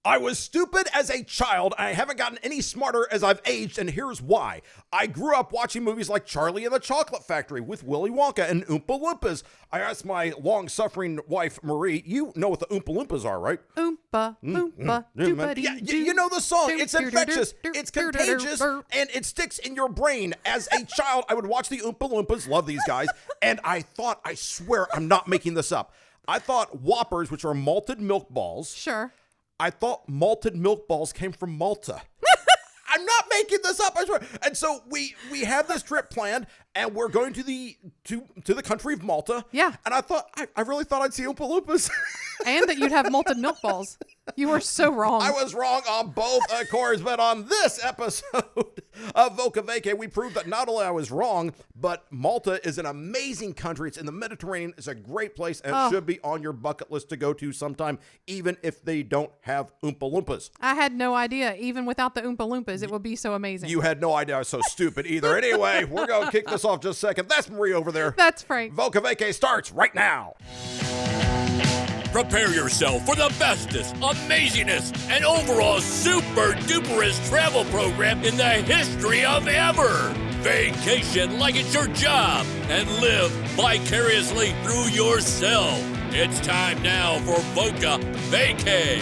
I was stupid as a child. I haven't gotten any smarter as I've aged, and here's why. I grew up watching movies like Charlie and the Chocolate Factory with Willy Wonka and Oompa Loompas. I asked my long-suffering wife, Marie, you know what the Oompa Loompas are, right? Oompa, Loompa, Yeah, you know the song. It's infectious, it's contagious, and it sticks in your brain. As a child, I would watch the Oompa Loompas, love these guys, and I swear I'm not making this up, I thought Whoppers, which are malted milk balls. Sure. I thought malted milk balls came from Malta. I'm not making this up, I swear. And so we have this trip planned, and we're going to the country of Malta. Yeah. And I really thought I'd see Oompa Loompas. And that you'd have malted milk balls. You were so wrong. I was wrong on both, of course, but on this episode of Voca Vacay, we proved that not only I was wrong, but Malta is an amazing country. It's in the Mediterranean. It's a great place, and it should be on your bucket list to go to sometime, even if they don't have Oompa Loompas. I had no idea. Even without the Oompa Loompas, it would be so amazing. You had no idea I was so stupid either. Anyway, we're going to kick this off just a second. That's Marie over there. That's Frank. Voca Vacay starts right now. Prepare yourself for the bestest, amazingest, and overall super-duperest travel program in the history of ever. Vacation like it's your job and live vicariously through yourself. It's time now for Voca Vacay.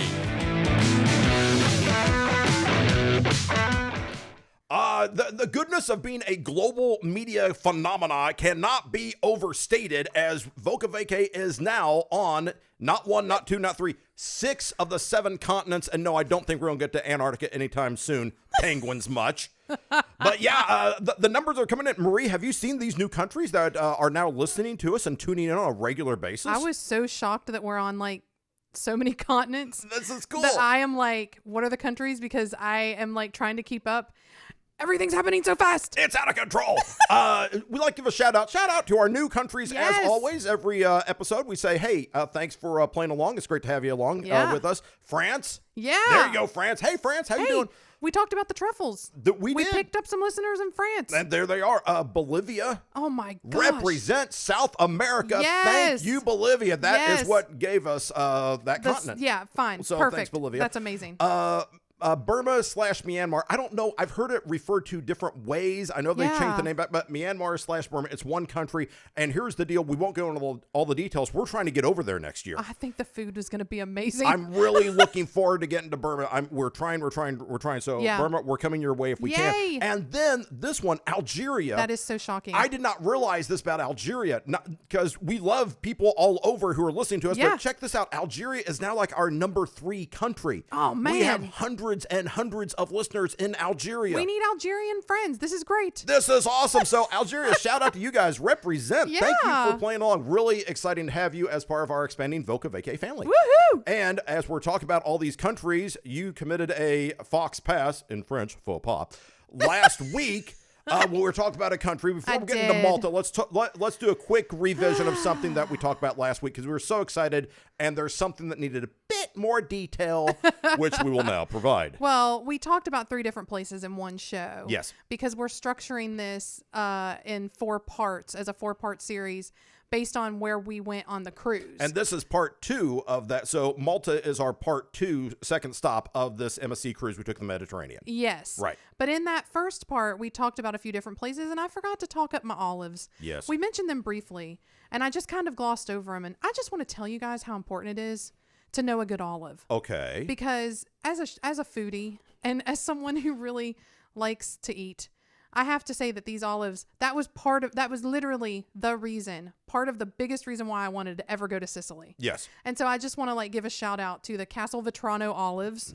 The goodness of being a global media phenomena cannot be overstated, as Voca Vacay is now on not one, not two, not three, 6 of the 7 continents. And no, I don't think we're going to get to Antarctica anytime soon. Penguins much. But yeah, the numbers are coming in. Marie, have you seen these new countries that are now listening to us and tuning in on a regular basis? I was so shocked that we're on like so many continents. This is cool. That I am like, what are the countries? Because I am like trying to keep up. Everything's happening so fast. It's out of control. We like to give a shout out to our new countries. Yes. As always, every episode we say, hey, thanks for playing along. It's great to have you along with us. France. Yeah. There you go, France. Hey, France, how you doing? We talked about the truffles. We did. Picked up some listeners in France. And there they are. Bolivia. Oh my gosh. Represent South America. Yes. Thank you, Bolivia. That is what gave us that continent. Yeah, fine. So perfect. Thanks, Bolivia. That's amazing. Burma/Myanmar. I don't know. I've heard it referred to different ways. I know they changed the name back, but Myanmar/Burma, it's one country. And here's the deal. We won't go into all the details. We're trying to get over there next year. I think the food is going to be amazing. I'm really looking forward to getting to Burma. We're trying. So Burma, we're coming your way if we can. And then this one, Algeria. That is so shocking. I did not realize this about Algeria, because we love people all over who are listening to us. But check this out. Algeria is now like our number 3 country. Oh, man. We have hundreds and hundreds of listeners in Algeria. We need Algerian friends. This is great. This is awesome. So Algeria, shout out to you guys. Represent. Yeah. Thank you for playing along. Really exciting to have you as part of our expanding Voca Vacay family. Woohoo! And as we're talking about all these countries, you committed a fox pass, in French, faux pas, last week. When we were talking about a country, before we get into Malta, let's do a quick revision of something that we talked about last week, because we were so excited, and there's something that needed a bit more detail, which we will now provide. Well, we talked about 3 different places in one show. Yes. Because we're structuring this in 4 parts, as a 4-part series, based on where we went on the cruise. And this is part 2 of that. So Malta is our part 2, second stop of this MSC cruise we took in the Mediterranean. Yes. Right. But in that first part, we talked about a few different places, and I forgot to talk up my olives. Yes. We mentioned them briefly, and I just kind of glossed over them. And I just want to tell you guys how important it is to know a good olive. Okay. Because as a foodie and as someone who really likes to eat, I have to say that these olives, that was literally the reason, part of the biggest reason why I wanted to ever go to Sicily. Yes. And so I just want to give a shout out to the Castelvetrano olives,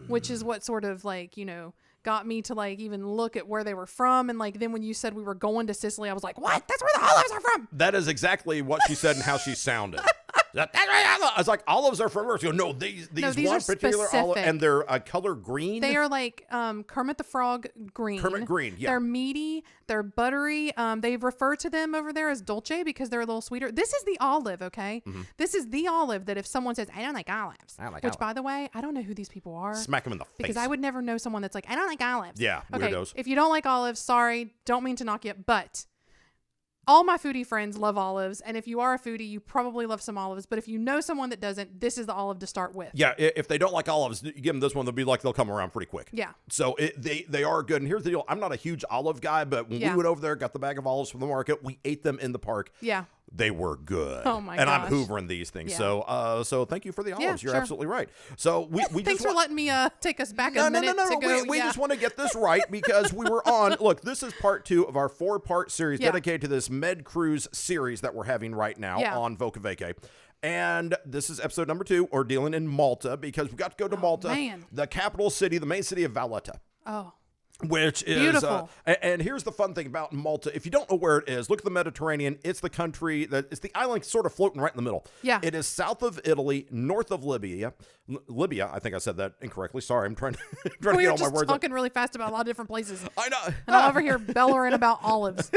which is what sort of got me to even look at where they were from. And then when you said we were going to Sicily, I was like, what? That's where the olives are from. That is exactly what she said and how she sounded. I was like, olives are from Earth. You go, no, these one particular olive, and they're color green. They are like Kermit the Frog green. Kermit green, yeah. They're meaty. They're buttery. They refer to them over there as dolce because they're a little sweeter. This is the olive, okay? Mm-hmm. This is the olive that if someone says, I don't like olives. Which, by the way, I don't know who these people are. Smack them in the face. Because I would never know someone that's like, I don't like olives. Yeah, okay, weirdos. If you don't like olives, sorry. Don't mean to knock you, but All my foodie friends love olives, and if you are a foodie, you probably love some olives. But if you know someone that doesn't, this is the olive to start with. Yeah, if they don't like olives, you give them this one, they'll come around pretty quick. Yeah. So they are good. And here's the deal. I'm not a huge olive guy, but when we went over there, got the bag of olives from the market, we ate them in the park. Yeah. They were good. Oh my And gosh. I'm hoovering these things. Yeah. So thank you for the olives. Yeah, You're sure. absolutely right. So we Thanks for letting me take us back a minute to go. We just want to get this right because we were on. Look, this is part 2 of our 4-part series dedicated to this Med Cruise series that we're having right now on Voca Vacay. And this is episode number 2. We're dealing in Malta because we got to go to Malta, the capital city, the main city of Valletta. Oh. Which is beautiful. And here's the fun thing about Malta. If you don't know where it is, look at the Mediterranean. It's the country it's the island sort of floating right in the middle. Yeah. It is south of Italy, north of Libya. Libya, I think I said that incorrectly. Sorry, I'm trying to get all my words. We're just talking really fast about a lot of different places. I know. And I'm over here bellowing about olives.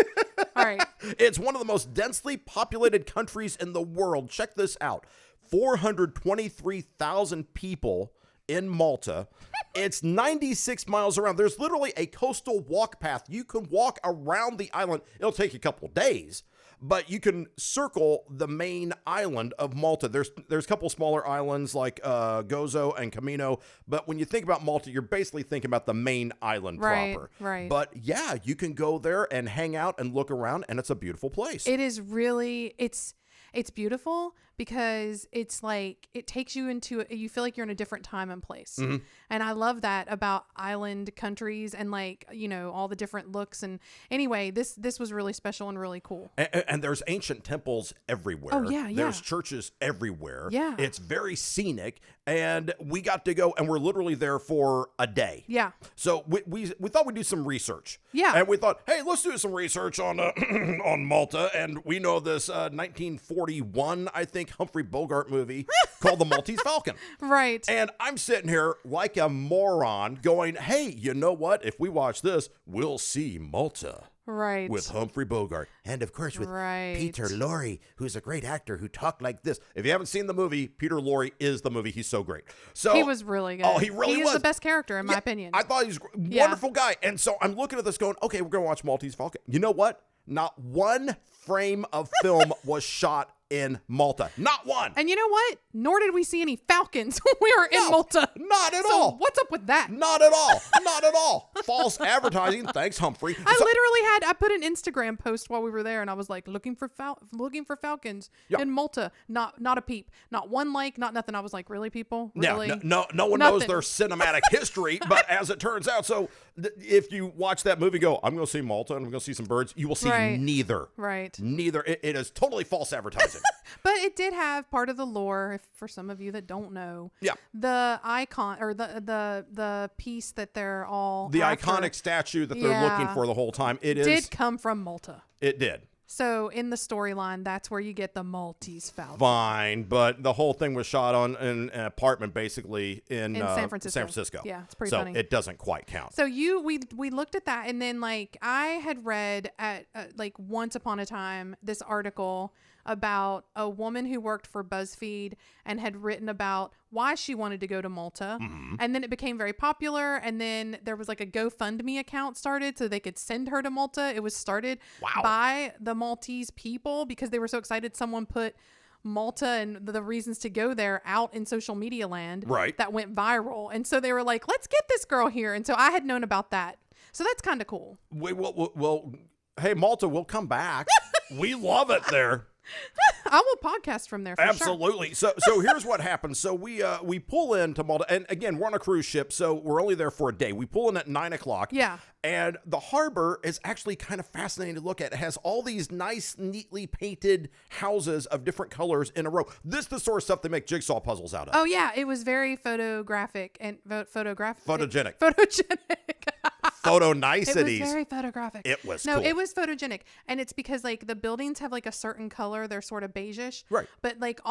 All right. It's one of the most densely populated countries in the world. Check this out. 423,000 people in Malta. It's 96 miles around. There's literally a coastal walk path. You can walk around the island. It'll take you a couple of days, but you can circle the main island of Malta. There's a couple smaller islands like Gozo and Camino, but when you think about Malta, you're basically thinking about the main island proper. Right. But yeah, you can go there and hang out and look around, and it's a beautiful place. It is really, it's beautiful because it's like it takes you into you feel like you're in a different time and place. Mm-hmm. And I love that about island countries and like, you know, all the different looks. And anyway, this was really special and really cool. And there's ancient temples everywhere. Oh, yeah. There's churches everywhere. Yeah. It's very scenic. And we got to go, and we're literally there for a day. Yeah. So we thought we'd do some research. Yeah. And we thought, hey, let's do some research on on Malta. And we know this 1941, I think, Humphrey Bogart movie called The Maltese Falcon. Right. And I'm sitting here like a moron going, hey, you know what? If we watch this, we'll see Malta. Right. With Humphrey Bogart. And of course with Peter Lorre, who's a great actor who talked like this. If you haven't seen the movie, Peter Lorre is the movie. He's so great. So he was really good. Oh, he really was. He is the best character in my opinion. I thought he was a wonderful guy. And so I'm looking at this going, okay, we're going to watch Maltese Falcon. You know what? Not one frame of film was shot in Malta. Not one. And you know what? Nor did we see any falcons when we were in Malta. Not at all. What's up with that? Not at all. Not at all. False advertising. Thanks, Humphrey. I put an Instagram post while we were there, and I was like, looking for falcons in Malta. Not a peep. Not one like. Not nothing. I was like, really, people? Really? No one knows their cinematic history. But as it turns out, so if you watch that movie, go, I'm going to see Malta and I'm going to see some birds. You will see neither. Right. Neither. It is totally false advertising. But it did have part of the lore, if for some of you that don't know. Yeah. The icon or the piece that they're all the after, iconic statue that they're looking for the whole time. It did come from Malta. It did. So in the storyline, that's where you get the Maltese Falcon. Fine, but the whole thing was shot in an apartment, basically in San Francisco. Yeah, it's pretty funny. So it doesn't quite count. So we looked at that, and then like I had read at like once upon a time this article about a woman who worked for BuzzFeed and had written about why she wanted to go to Malta. Mm-hmm. And then it became very popular. And then there was like a GoFundMe account started so they could send her to Malta. It was started by the Maltese people because they were so excited. Someone put Malta and the reasons to go there out in social media land that went viral. And so they were like, let's get this girl here. And so I had known about that. So that's kind of cool. Well, hey, Malta, we'll come back. We love it there. I will podcast from there. Absolutely. Sure. So here's what happens. So we pull into Malta, and again, we're on a cruise ship, so we're only there for a day. We pull in at 9:00. Yeah. And the harbor is actually kind of fascinating to look at. It has all these nice, neatly painted houses of different colors in a row. This is the sort of stuff they make jigsaw puzzles out of. Oh yeah, it was very photographic and photogenic. Photo niceties. It was very photographic. It was cool. it was photogenic, and it's because like the buildings have like a certain color. They're sort of beigeish, right? But like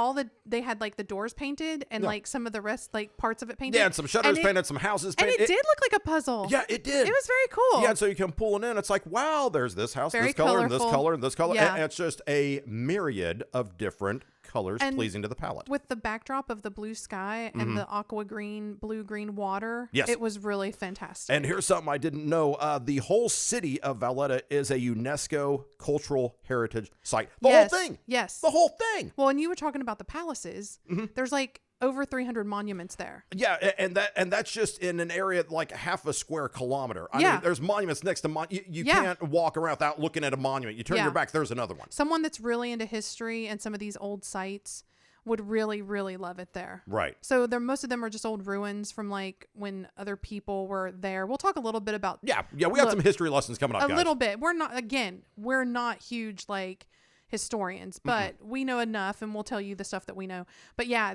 they had like the doors painted and like some of the rest like parts of it painted. Yeah, and some shutters painted, some houses painted. And it did look like a puzzle. Yeah, it did. It was very cool. Yeah, and so you come pulling in. It's like, wow, there's this house, very this color, colorful. and this color, and this color. Yeah. And it's just a myriad of different colors And pleasing to the palate. with the backdrop of the blue sky and the aqua green, blue-green water, Yes. it was really fantastic. And here's something I didn't know. The whole city of Valletta is a UNESCO Cultural Heritage Site. The whole thing. Yes. The whole thing. Well, and you were talking about the palaces. There's like over 300 monuments there. Yeah, and that's just in an area like half a square kilometer. I mean, there's monuments next to you can't walk around without looking at a monument. You turn your back, there's another one. Someone that's really into history and some of these old sites would really, really love it there. Right. So most of them are just old ruins from like when other people were there. We'll talk a little bit about Yeah, we got some history lessons coming up, guys. a little bit. We're not huge like historians, but we know enough and we'll tell you the stuff that we know. But yeah,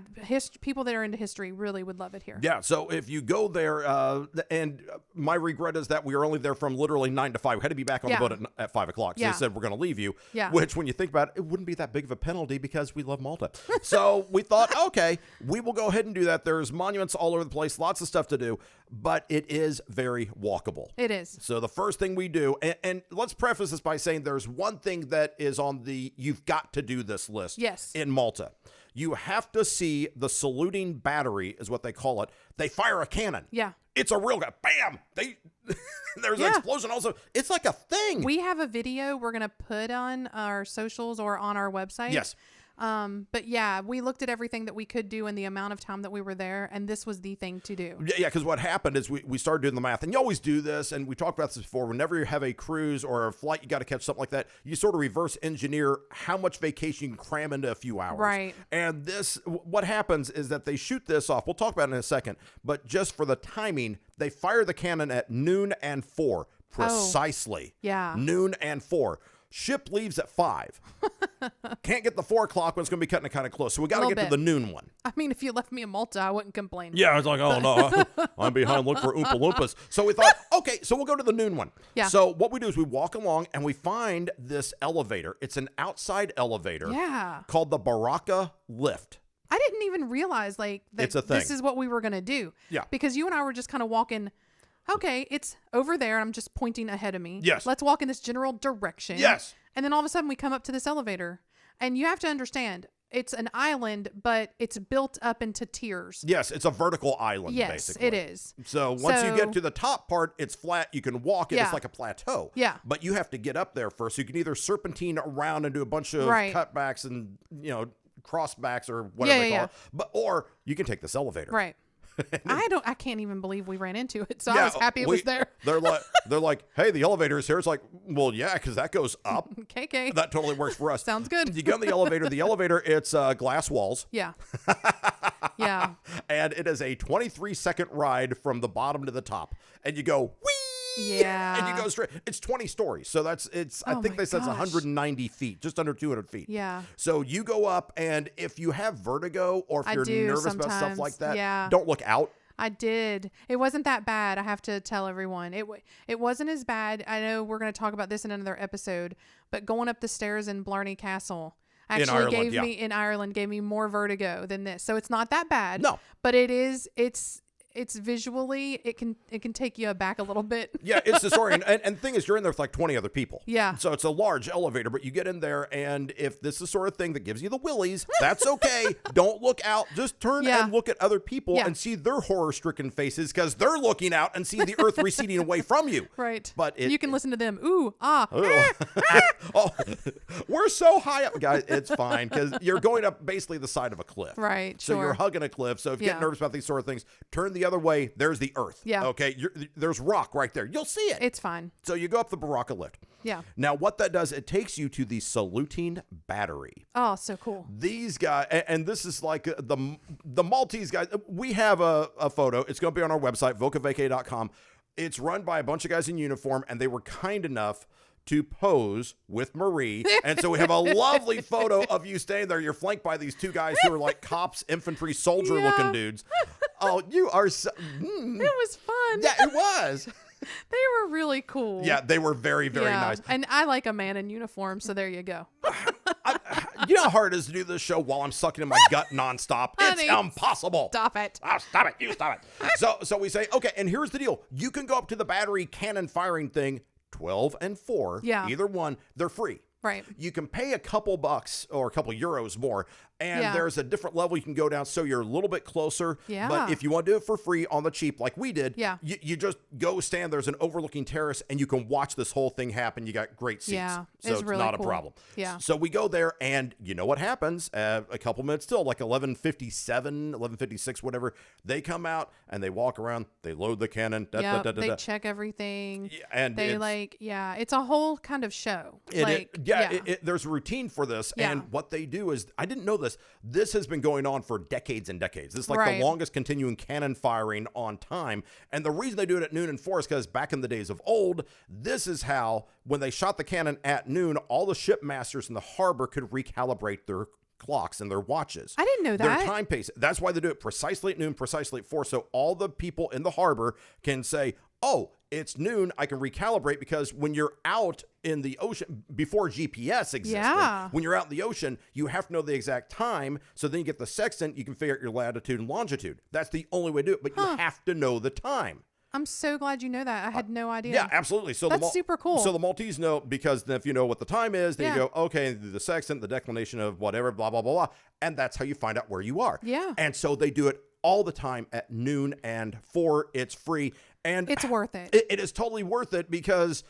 people that are into history really would love it here. Yeah, so if you go there, and my regret is that we were only there from literally 9 to 5. We had to be back on the boat at 5 o'clock. So they said, we're going to leave you, which when you think about it, it wouldn't be that big of a penalty because we love Malta. So we thought, okay, we will go ahead and do that. There's monuments all over the place, lots of stuff to do, but it is very walkable. It is. So the first thing we do, and let's preface this by saying there's one thing that is on the you've got to do this list in Malta. You have to see the saluting battery is what they call it. They fire a cannon. Yeah. It's a real guy. Bam! There's an explosion also. It's like a thing. We have a video we're going to put on our socials or on our website. Yes. But yeah, we looked at everything that we could do in the amount of time that we were there, and this was the thing to do. Yeah, because what happened is we started doing the math, and you always do this, and we talked about this before. Whenever you have a cruise or a flight, you got to catch something like that, you sort of reverse engineer how much vacation you can cram into a few hours. Right. And what happens is that they shoot this off. We'll talk about it in a second, but just for the timing, they fire the cannon at noon and 4 precisely. Yeah. Noon and 4. Ship leaves at 5. Can't get the 4 o'clock one. It's going to be cutting it kind of close. So we got to get to the noon one. I mean, if you left me in Malta, I wouldn't complain. Yeah, I was like, oh no, I'm behind. Look for Oompa Loompas. So we thought, okay, so we'll go to the noon one. Yeah. So what we do is we walk along and we find this elevator. It's an outside elevator. Yeah. Called the Voca Lift. I didn't even realize that It's a thing. this is what we were going to do. Yeah. Because you and I were just kind of walking. Okay, it's over there. I'm just pointing ahead of me. Yes. Let's walk in this general direction. Yes. And then all of a sudden we come up to this elevator. And you have to understand, it's an island, but it's built up into tiers. Yes, it's a vertical island, basically. It is. So once you get to the top part, it's flat. You can walk it. Yeah. It's like a plateau. Yeah. But you have to get up there first. So you can either serpentine around and do a bunch of cutbacks and, crossbacks or whatever they call it. Or you can take this elevator. Right. I can't even believe we ran into it. So I was happy it was there. They're like, hey, the elevator is here. It's like, well, yeah, because that goes up. KK. That totally works for us. Sounds good. You get on the elevator. The elevator, it's glass walls. Yeah. Yeah. And it is a 23-second ride from the bottom to the top. And you go, whee! Yeah. And you go straight. It's 20 stories. So I think they said it's 190 feet, just under 200 feet. Yeah. So you go up, and if you have vertigo or if you're nervous about stuff like that, don't look out. I did. It wasn't that bad. I have to tell everyone. It wasn't as bad. I know we're going to talk about this in another episode, but going up the stairs in Blarney Castle actually in Ireland gave me more vertigo than this. So it's not that bad. No. But it's visually, it can take you aback a little bit. Yeah, it's disorienting. And the thing is, you're in there with like 20 other people. Yeah. So it's a large elevator, but you get in there, and if this is the sort of thing that gives you the willies, that's okay. Don't look out. Just turn and look at other people and see their horror-stricken faces because they're looking out and see the earth receding away from you. Right. But you can listen to them. Ooh, ah. Oh, we're so high up, guys. It's fine because you're going up basically the side of a cliff. Right, So you're hugging a cliff. So if you get nervous about these sort of things, turn the other way. There's the earth. Yeah. Okay. There's rock right there. You'll see it. It's fine. So you go up the Voca Lift. Yeah. Now what that does, it takes you to the saluting battery. Oh, so cool. These guys, and this is like the Maltese guys. We have a photo. It's going to be on our website, vocavacay.com. It's run by a bunch of guys in uniform, and they were kind enough to pose with Marie. And so we have a lovely photo of you standing there. You're flanked by these two guys who are like cops, infantry, soldier looking dudes. Oh, you are so... It was fun. Yeah, it was. They were really cool. Yeah, they were very, very nice. And I like a man in uniform, so there you go. You know how hard it is to do this show while I'm sucking in my gut nonstop? It's impossible. Stop it. Oh, stop it. You stop it. So we say, okay, and here's the deal. You can go up to the battery cannon firing thing, 12 and 4. Yeah. Either one. They're free. Right. You can pay a couple bucks or a couple euros more, And Yeah. there's a different level you can go down, so you're a little bit closer. Yeah. But if you want to do it for free on the cheap, like we did, Yeah. you just go stand. There's an overlooking terrace, and you can watch this whole thing happen. You got great seats. Yeah, So it's it's really not cool. a problem. Yeah. So we go there, and you know what happens? A couple minutes till, like 11:57, 11:56, whatever. They come out, and they walk around. They load the cannon. They check everything. Yeah, and they it's a whole kind of show. There's a routine for this, Yeah. and what they do is, I didn't know this. This has been going on for decades and decades. This is like Right. the longest continuing cannon firing on time, and the reason they do it at noon and 4 is because back in the days of old, this is how, when they shot the cannon at noon, all the shipmasters in the harbor could recalibrate their clocks and their watches. I didn't know that. Their time pace. That's why they do it precisely at noon, precisely at 4. So all the people in the harbor can say, oh, it's noon, I can recalibrate, because when you're out in the ocean, before GPS existed, Yeah. when you're out in the ocean, you have to know the exact time. So then you get the sextant, you can figure out your latitude and longitude. That's the only way to do it, but you have to know the time. I'm so glad you know that. I had no idea. Yeah, absolutely. So That's super cool. So the Maltese know, because then if you know what the time is, then Yeah. you go, okay, the sextant, the declination of whatever, blah, blah, blah, blah. And that's how you find out where you are. Yeah. And so they do it all the time at noon and 4. It's free. And It's worth it. It is totally worth it because,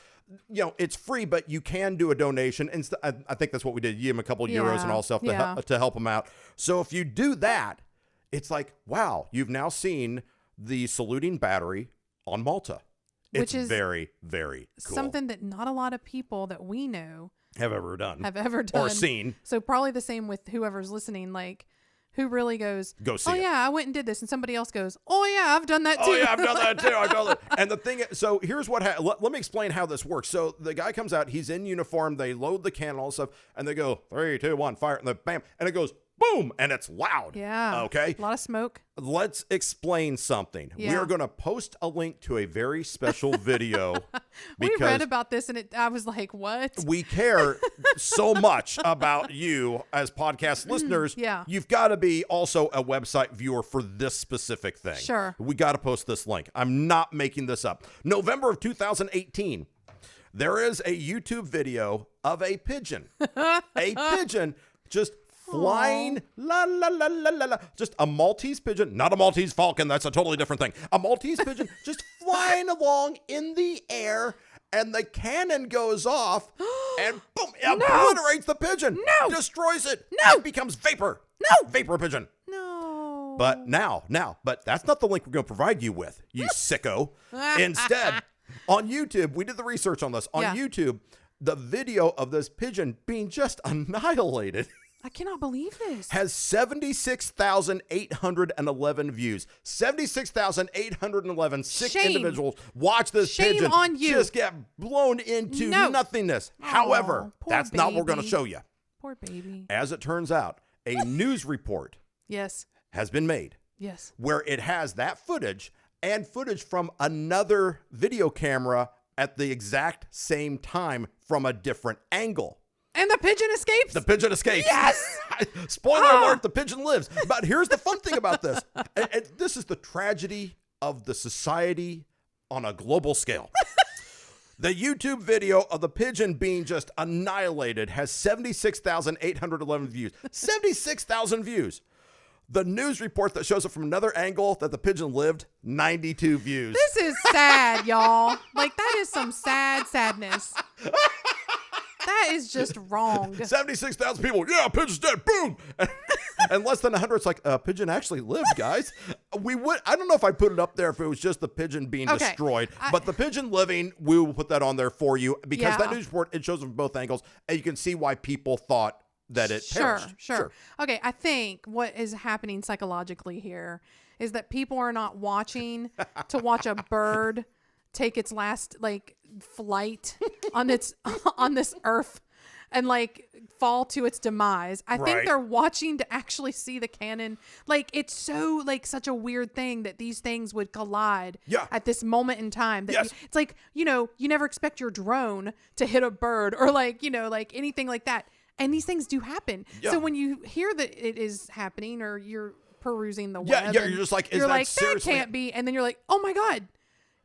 it's free, but you can do a donation. And I think that's what we did. You give them a couple euros and all stuff to help them out. So if you do that, it's like, wow, you've now seen the saluting battery on Malta. Which It's is very, very cool. Something that not a lot of people that we know have ever done. or seen. So probably the same with whoever's listening, like who really goes, Go see oh it. yeah, I went and did this, and somebody else goes, oh yeah, I've done that too. Oh yeah, I've done that too. I've done that. And the thing is, so here's what let me explain how this works. So the guy comes out, he's in uniform, they load the cannon, all this stuff, and they go 3, 2, 1, fire, and then bam, and it goes boom, and it's loud. Yeah. Okay. A lot of smoke. Let's explain something. We Yeah. are going to post a link to a very special video. We because read about this, and I was like, what? we care so much about you as podcast listeners. Yeah. You've got to be also a website viewer for this specific thing. Sure. We got to post this link. I'm not making this up. November of 2018, there is a YouTube video of a pigeon. A pigeon just flying, la, la, la, la, la, la. Just a Maltese pigeon, not a Maltese falcon. That's a totally different thing. A Maltese pigeon just flying along in the air, and the cannon goes off, and boom, it obliterates the pigeon. No. Destroys it. No. It becomes vapor. No. Vapor pigeon. No. But but that's not the link we're going to provide you with, you sicko. Instead, on YouTube, we did the research on this. On Yeah. YouTube, the video of this pigeon being just annihilated I cannot believe this. has 76,811 views. 76,811 sick Shame. individuals watch this Shame pigeon on you. just get blown into No. nothingness. Aw, However, poor that's not what we're going to baby. show you. Poor baby. As it turns out, a news report Yes. has been made Yes. where it has that footage and footage from another video camera at the exact same time from a different angle. And the pigeon escapes. The pigeon escapes. Yes! Spoiler alert, the pigeon lives. But here's the fun thing about this. And this is the tragedy of the society on a global scale. The YouTube video of the pigeon being just annihilated has 76,811 views. 76,000 views. The news report that shows it from another angle that the pigeon lived, 92 views. This is sad, y'all. Like, that is some sadness. That is just wrong. 76,000 people. Yeah, pigeon's dead. Boom. And less than 100, it's like, pigeon actually lived, guys. I don't know if I'd put it up there if it was just the pigeon being destroyed. But the pigeon living, we will put that on there for you. Because that news report, it shows it from both angles. And you can see why people thought that it perished. Sure. Okay, I think what is happening psychologically here is that people are not watching to watch a bird take its last flight on this earth and fall to its demise. I think they're watching to actually see the cannon. It's so such a weird thing that these things would collide at this moment in time. That it's you never expect your drone to hit a bird or anything like that. And these things do happen. Yeah. So when you hear that it is happening or you're perusing the web, you're just like, is you're that like, seriously? that can't be. And then you're like, oh my God,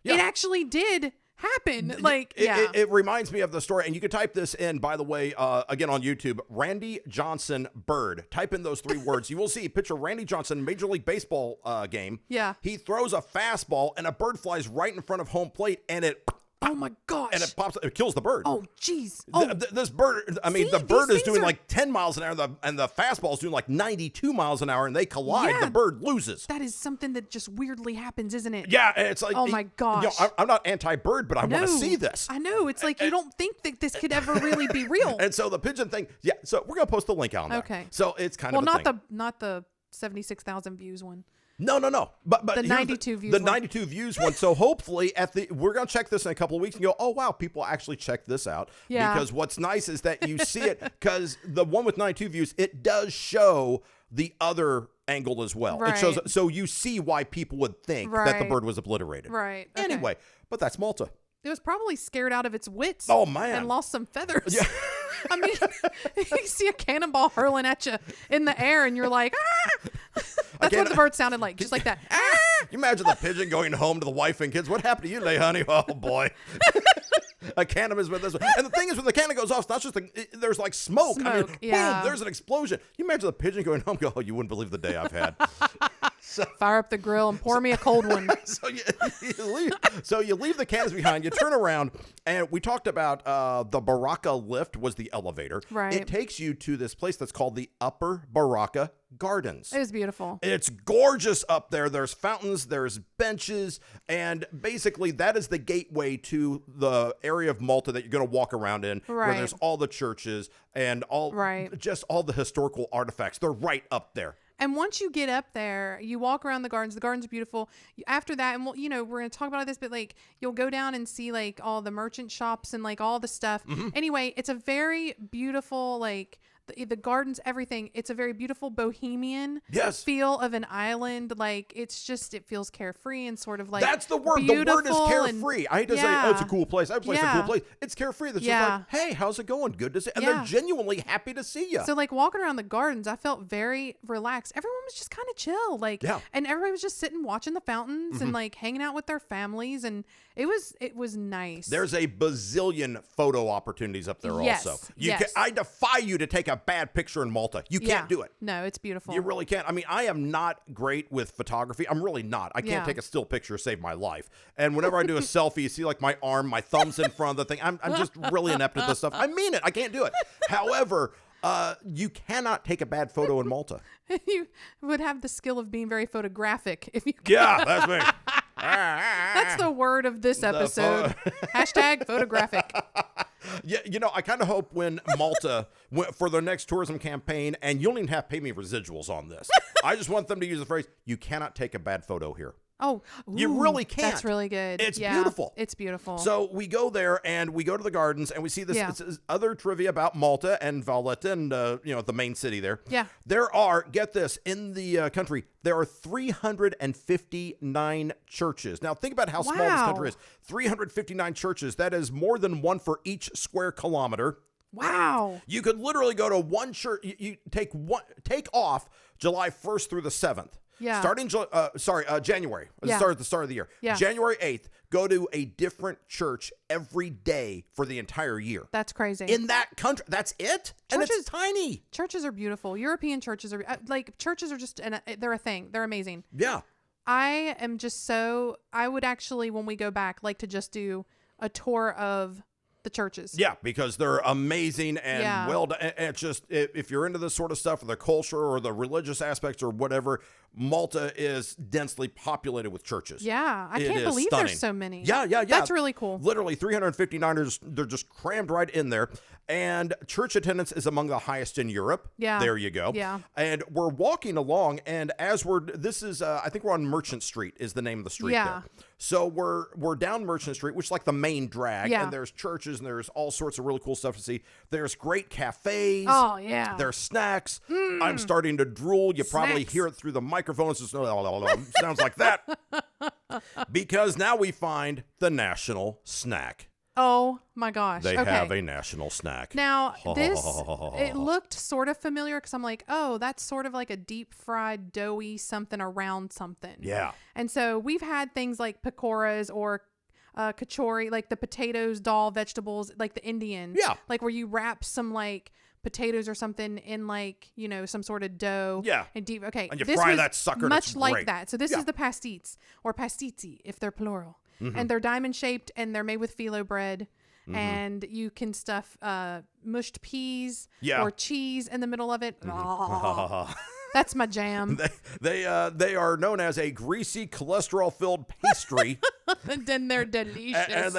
it actually did happen? Like, yeah. It reminds me of the story, and you can type this in, by the way, again on YouTube, Randy Johnson bird. Type in those 3 words. You will see a picture of Randy Johnson, Major League Baseball game. Yeah. He throws a fastball, and a bird flies right in front of home plate, and it... Oh my gosh. And it pops, it kills the bird. Oh, jeez. Oh. This bird, I mean, See, the bird these is doing things are- like 10 miles an hour, and the fastball is doing like 92 miles an hour, and they collide. Yeah. The bird loses. That is something that just weirdly happens, isn't it? Yeah, it's like, Oh my gosh. I'm not anti-bird, but I want to see this. I know. It's like you don't think that this could ever really be real. And so the pigeon thing, yeah. So we're gonna post the link out on there. Okay. So it's kind Well, of a thing. not the 76,000 views one. No. But The here's 92 views The one. 92 views one. So hopefully we're gonna check this in a couple of weeks and go, oh wow, people actually checked this out. Yeah. Because what's nice is that you see it, because the one with 92 views, it does show the other angle as well. It shows, Right. so you see why people would think that the Right. bird was obliterated. Right. Okay. Anyway, but that's Malta. It was probably scared out of its wits. Oh, man. And lost some feathers. Yeah. I mean, you see a cannonball hurling at you in the air, and you're like, ah! That's what the bird sounded like, just like that. Ah! You imagine the pigeon going home to the wife and kids. What happened to you today, honey? Oh boy. A cannon is with this one. And the thing is, when the cannon goes off, it's not just there's like smoke. I mean, Smoke, yeah. boom, there's an explosion. You imagine the pigeon going home, go, oh, you wouldn't believe the day I've had. Fire up the grill and pour me a cold one. So you leave the cannons behind, you turn around, and we talked about the Baraka lift was the elevator. Right. It takes you to this place that's called the Upper Baraka Gardens. It was beautiful. It's gorgeous up there. There's fountains, there's benches, and basically that is the gateway to the area of Malta that you're going to walk around in, where Right. there's all the churches and just all the historical artifacts. They're right up there. And once you get up there, you walk around the gardens. The gardens are beautiful. After that, and we're going to talk about this, but like you'll go down and see like all the merchant shops and like all the stuff. Mm-hmm. Anyway, it's a very beautiful, like the gardens, everything. It's a very beautiful bohemian Yes. feel of an island. Like it feels carefree and sort of like That's the word. The word is beautiful carefree. I hate to say, oh, it's a cool place. That place is a cool place. It's carefree. That's just like, hey, how's it going? Good to see. And they're genuinely happy to see you. So like walking around the gardens, I felt very relaxed. Everyone was just kind of chill, like, and everybody was just sitting watching the fountains and like hanging out with their families, and it was nice. There's a bazillion photo opportunities up there also. I defy you to take a bad picture in Malta. You can't do it. No, it's beautiful. You really can't. I mean, I am not great with photography. I'm really not. I can't take a still picture to save my life. And whenever I do a selfie, you see like my arm, my thumb's in front of the thing. I'm just really inept at this stuff. I mean it. I can't do it. However, you cannot take a bad photo in Malta. You would have the skill of being very photographic if you could. Yeah, that's me. That's the word of this episode. Hashtag photographic. Yeah, I kind of hope when Malta for their next tourism campaign, and you don't even have to pay me residuals on this. I just want them to use the phrase, you cannot take a bad photo here. Oh, you really can't. That's really good. It's beautiful. It's beautiful. So we go there and we go to the gardens and we see this other trivia about Malta and Valletta and the main city there. Yeah. There are, get this, in the country, there are 359 churches. Now think about how small this country is. 359 churches. That is more than one for each square kilometer. Wow. You could literally go to one church. You take off July 1st through the 7th. Yeah. Starting January. Start at the start of the year. Yeah. January 8th, go to a different church every day for the entire year. That's crazy. In that country, that's it? And it's tiny. Churches are beautiful. European churches are churches are just they're a thing. They're amazing. Yeah. I would actually, when we go back, like to just do a tour of the churches. Yeah, because they're amazing and well done. And it's just, if you're into this sort of stuff, or the culture or the religious aspects or whatever, Malta is densely populated with churches. Yeah, I can't believe there's so many. Yeah. That's really cool. Literally 359ers, they're just crammed right in there. And church attendance is among the highest in Europe. Yeah. There you go. Yeah. And we're walking along, and I think we're on Merchant Street is the name of the street there. So we're down Merchant Street, which is like the main drag. Yeah. And there's churches and there's all sorts of really cool stuff to see. There's great cafes. Oh, yeah. There's snacks. I'm starting to drool. You probably hear it through the microphone. It's just, sounds like that. Because now we find the national snack. Oh my gosh. They have a national snack. Now, it looked sort of familiar because I'm like, oh, that's sort of like a deep fried doughy something around something. Yeah. And so we've had things like pakoras or kachori, like the potatoes, dal, vegetables, like the Indian. Yeah. Like where you wrap some like potatoes or something in like, you know, some sort of dough. Yeah. And deep. Okay. And you this fry was that sucker. And much it's like great. that. So this Yeah. is the pastizz or pastizzi if they're plural. Mm-hmm. And they're diamond shaped and they're made with phyllo bread. Mm-hmm. And you can stuff mushed peas or cheese in the middle of it. Oh, that's my jam. They are known as a greasy, cholesterol-filled pastry. And then they're delicious. And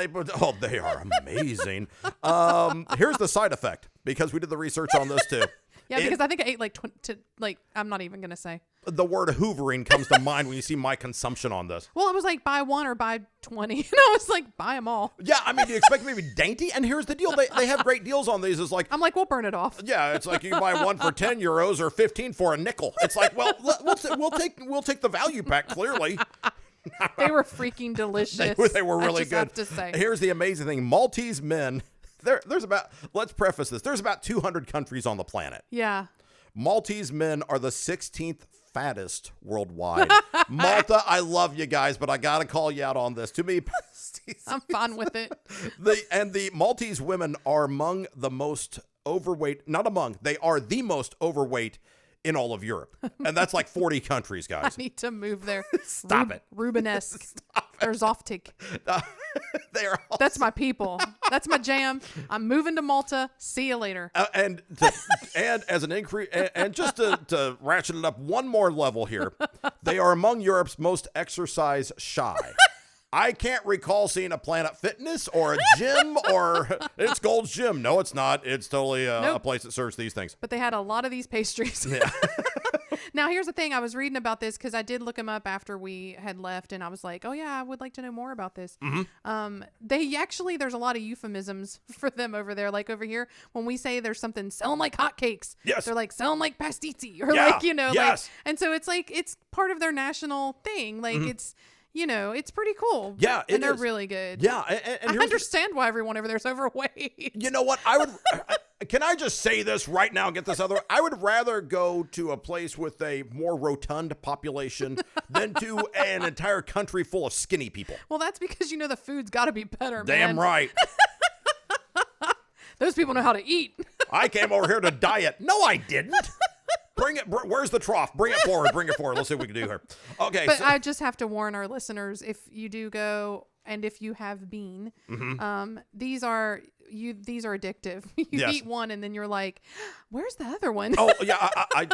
they are amazing. Here's the side effect, because we did the research on this too. Yeah, because I think I ate like I'm not even going to say. The word hoovering comes to mind when you see my consumption on this. Well, it was like buy one or buy 20. And I was like, buy them all. Yeah, I mean, do you expect me to be dainty? And here's the deal. They have great deals on these. It's like, I'm like, we'll burn it off. yeah, it's like you can buy one for 10 euros or 15 for a nickel. It's like, well, we'll take the value pack, clearly. They were freaking delicious. They were really I just good. have to say. Here's the amazing thing. Maltese men, there's about, let's preface this, there's about 200 countries on the planet. Yeah. Maltese men are the 16th fattest worldwide. Malta, I love you guys, but I got to call you out on this. To me, I'm fine with it. the Maltese women are among the most overweight, they are the most overweight in all of Europe. And that's like 40 countries, guys. I need to move there. Stop it. Rubenesque. Or Zoftig. They are all That's my people. That's my jam. I'm moving to Malta. See you later. and as an increase, and just to ratchet it up one more level here, they are among Europe's most exercise shy. I can't recall seeing a Planet Fitness or a gym or it's Gold's Gym. No, it's not. It's totally a place that serves these things. But they had a lot of these pastries. Yeah. Now, here's the thing. I was reading about this because I did look them up after we had left, and I was like, oh, yeah, I would like to know more about this. Mm-hmm. There's a lot of euphemisms for them over there. Like over here, when we say there's something selling like hotcakes, yes, they're like selling like pastizzi or yes. like, and so it's like, it's part of their national thing. Like it's, it's pretty cool. Yeah, and they're really good. Yeah, and I understand why everyone over there is overweight. You know what? I would. Can I just say this right now and get this other? I would rather go to a place with a more rotund population than to an entire country full of skinny people. Well, that's because the food's got to be better, man. Damn right. Those people know how to eat. I came over here to diet. No, I didn't. Bring it. Where's the trough? Bring it forward. Bring it forward. Let's see what we can do here. Okay. But I just have to warn our listeners, if you do go and if you have been, these are addictive. You eat one and then you're like, where's the other one? Oh yeah, I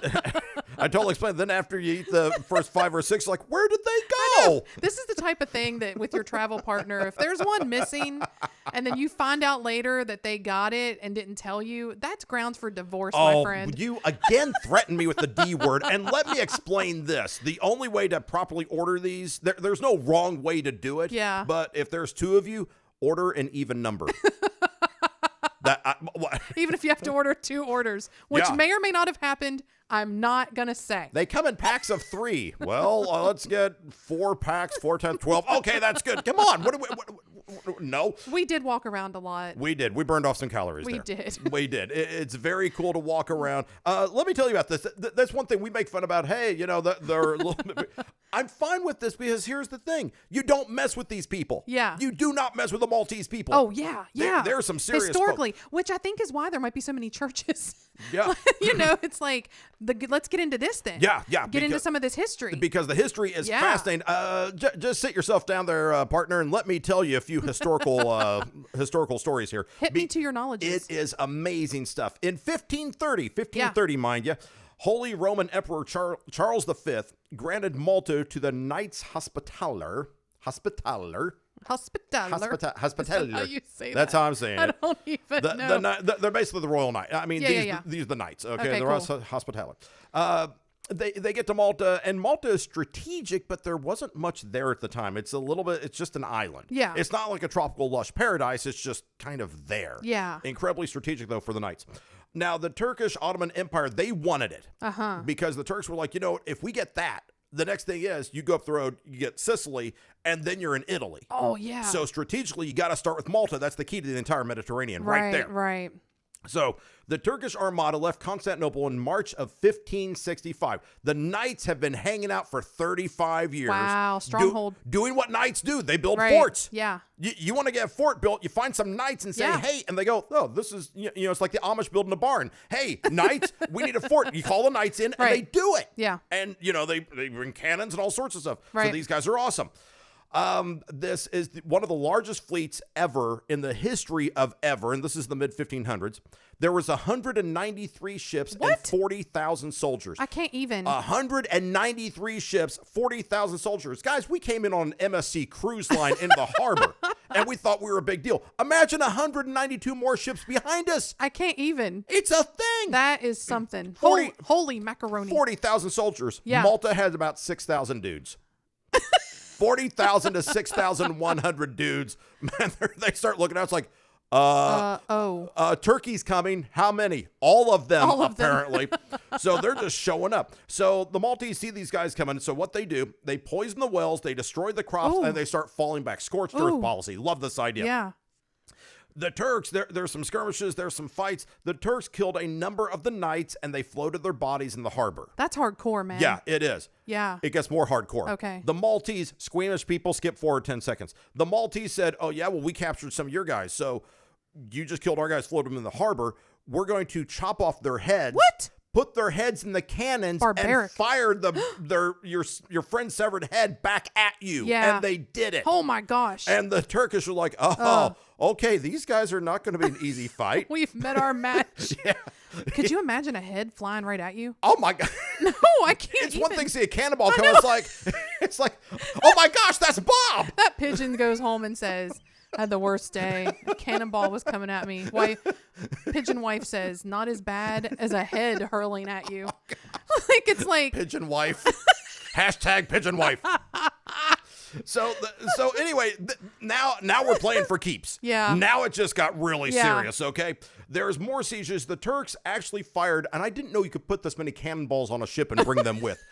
totally explained. Then after you eat the first 5 or 6, like, where did they go? This is the type of thing that with your travel partner, if there's one missing and then you find out later that they got it and didn't tell you, that's grounds for divorce, my friend. You again threatened me with the D word. And let me explain this. The only way to properly order these, there's no wrong way to do it. Yeah. But if there's 2 of you, order an even number. Even if you have to order 2 orders, which may or may not have happened, I'm not going to say. They come in packs of 3. Well, let's get 4 packs, 4 times 12. Okay, that's good. Come on. No. We did walk around a lot. We did. We burned off some calories We there. did. We did. It's very cool to walk around. Let me tell you about this. That's one thing we make fun about. Hey, they're a little bit... I'm fine with this because here's the thing. You don't mess with these people. Yeah. You do not mess with the Maltese people. Oh, yeah. Yeah. There's some serious... Historically, which I think is why there might be so many churches. Yeah. It's like, let's get into this then. Yeah. Get into some of this history. Because the history is fascinating. Just sit yourself down there, partner, and let me tell you a few historical stories here. Hit me to your knowledge. It is amazing stuff. In 1530, mind you, Holy Roman Emperor Charles V granted Malta to the Knights Hospitaller. Hospitaller. Hospitaller. How you say That's that? how I'm saying it. I don't even know. They're basically the Royal Knight. I mean, these are the Knights. Okay, they're cool. Hospitaller. They get to Malta, and Malta is strategic, but there wasn't much there at the time. It's just an island. Yeah. It's not like a tropical lush paradise. It's just kind of there. Yeah. Incredibly strategic, though, for the Knights. Now, the Turkish Ottoman Empire, they wanted it. Because the Turks were like, if we get that, the next thing is you go up the road, you get Sicily, and then you're in Italy. Oh, yeah. So strategically, you got to start with Malta. That's the key to the entire Mediterranean right there. Right. So the Turkish Armada left Constantinople in March of 1565. The knights have been hanging out for 35 years. Wow, stronghold. Doing what knights do. They build Right. forts. Yeah. You want to get a fort built, you find some knights and say, Yeah. hey, and they go, oh, this is, it's like the Amish building a barn. Hey, knights, we need a fort. You call the knights in and Right. they do it. Yeah. And, they bring cannons and all sorts of stuff. So Right. these guys are awesome. This is one of the largest fleets ever in the history of ever, and this is the mid-1500s. There was 193 ships and What? 40,000 soldiers. I can't even. 193 ships, 40,000 soldiers. Guys, we came in on an MSC cruise line into the harbor, and we thought we were a big deal. Imagine 192 more ships behind us. I can't even. It's a thing. That is something. 40 Holy macaroni. 40,000 soldiers. Yeah. Malta has about 6,000 dudes. 40,000 to 6,100 dudes. Man, they start looking out. It's like, Turkey's coming. How many? All of them, All of them. apparently. So they're just showing up. So the Maltese see these guys coming. So what they do, they poison the wells, they destroy the crops, Ooh. and they start falling back. Scorched Ooh. earth policy. Love this idea. Yeah. The Turks, there's some skirmishes, there's some fights. The Turks killed a number of the knights, and they floated their bodies in the harbor. That's hardcore, man. Yeah, it is. Yeah. It gets more hardcore. Okay. The Maltese, squeamish people, skip forward 10 seconds. The Maltese said, oh, yeah, well, we captured some of your guys. So you just killed our guys, floated them in the harbor. We're going to chop off their heads. What? Put their heads in the cannons Barbaric. and fire your friend's severed head back at you. Yeah. And they did it. Oh my gosh. And the Turkish are like, okay, these guys are not going to be an easy fight. We've met our match. Yeah. Could you imagine a head flying right at you? Oh my God. No, I can't. It's one even. thing to see a cannonball come. It's like, oh my gosh, that's Bob. That pigeon goes home and says, I had the worst day. A cannonball was coming at me. Pigeon wife says, not as bad as a head hurling at you. It's like Pigeon wife. Hashtag pigeon wife. So anyway, now we're playing for keeps. Yeah. Now it just got really Yeah. serious, okay? There's more sieges. The Turks actually fired, and I didn't know you could put this many cannonballs on a ship and bring them with.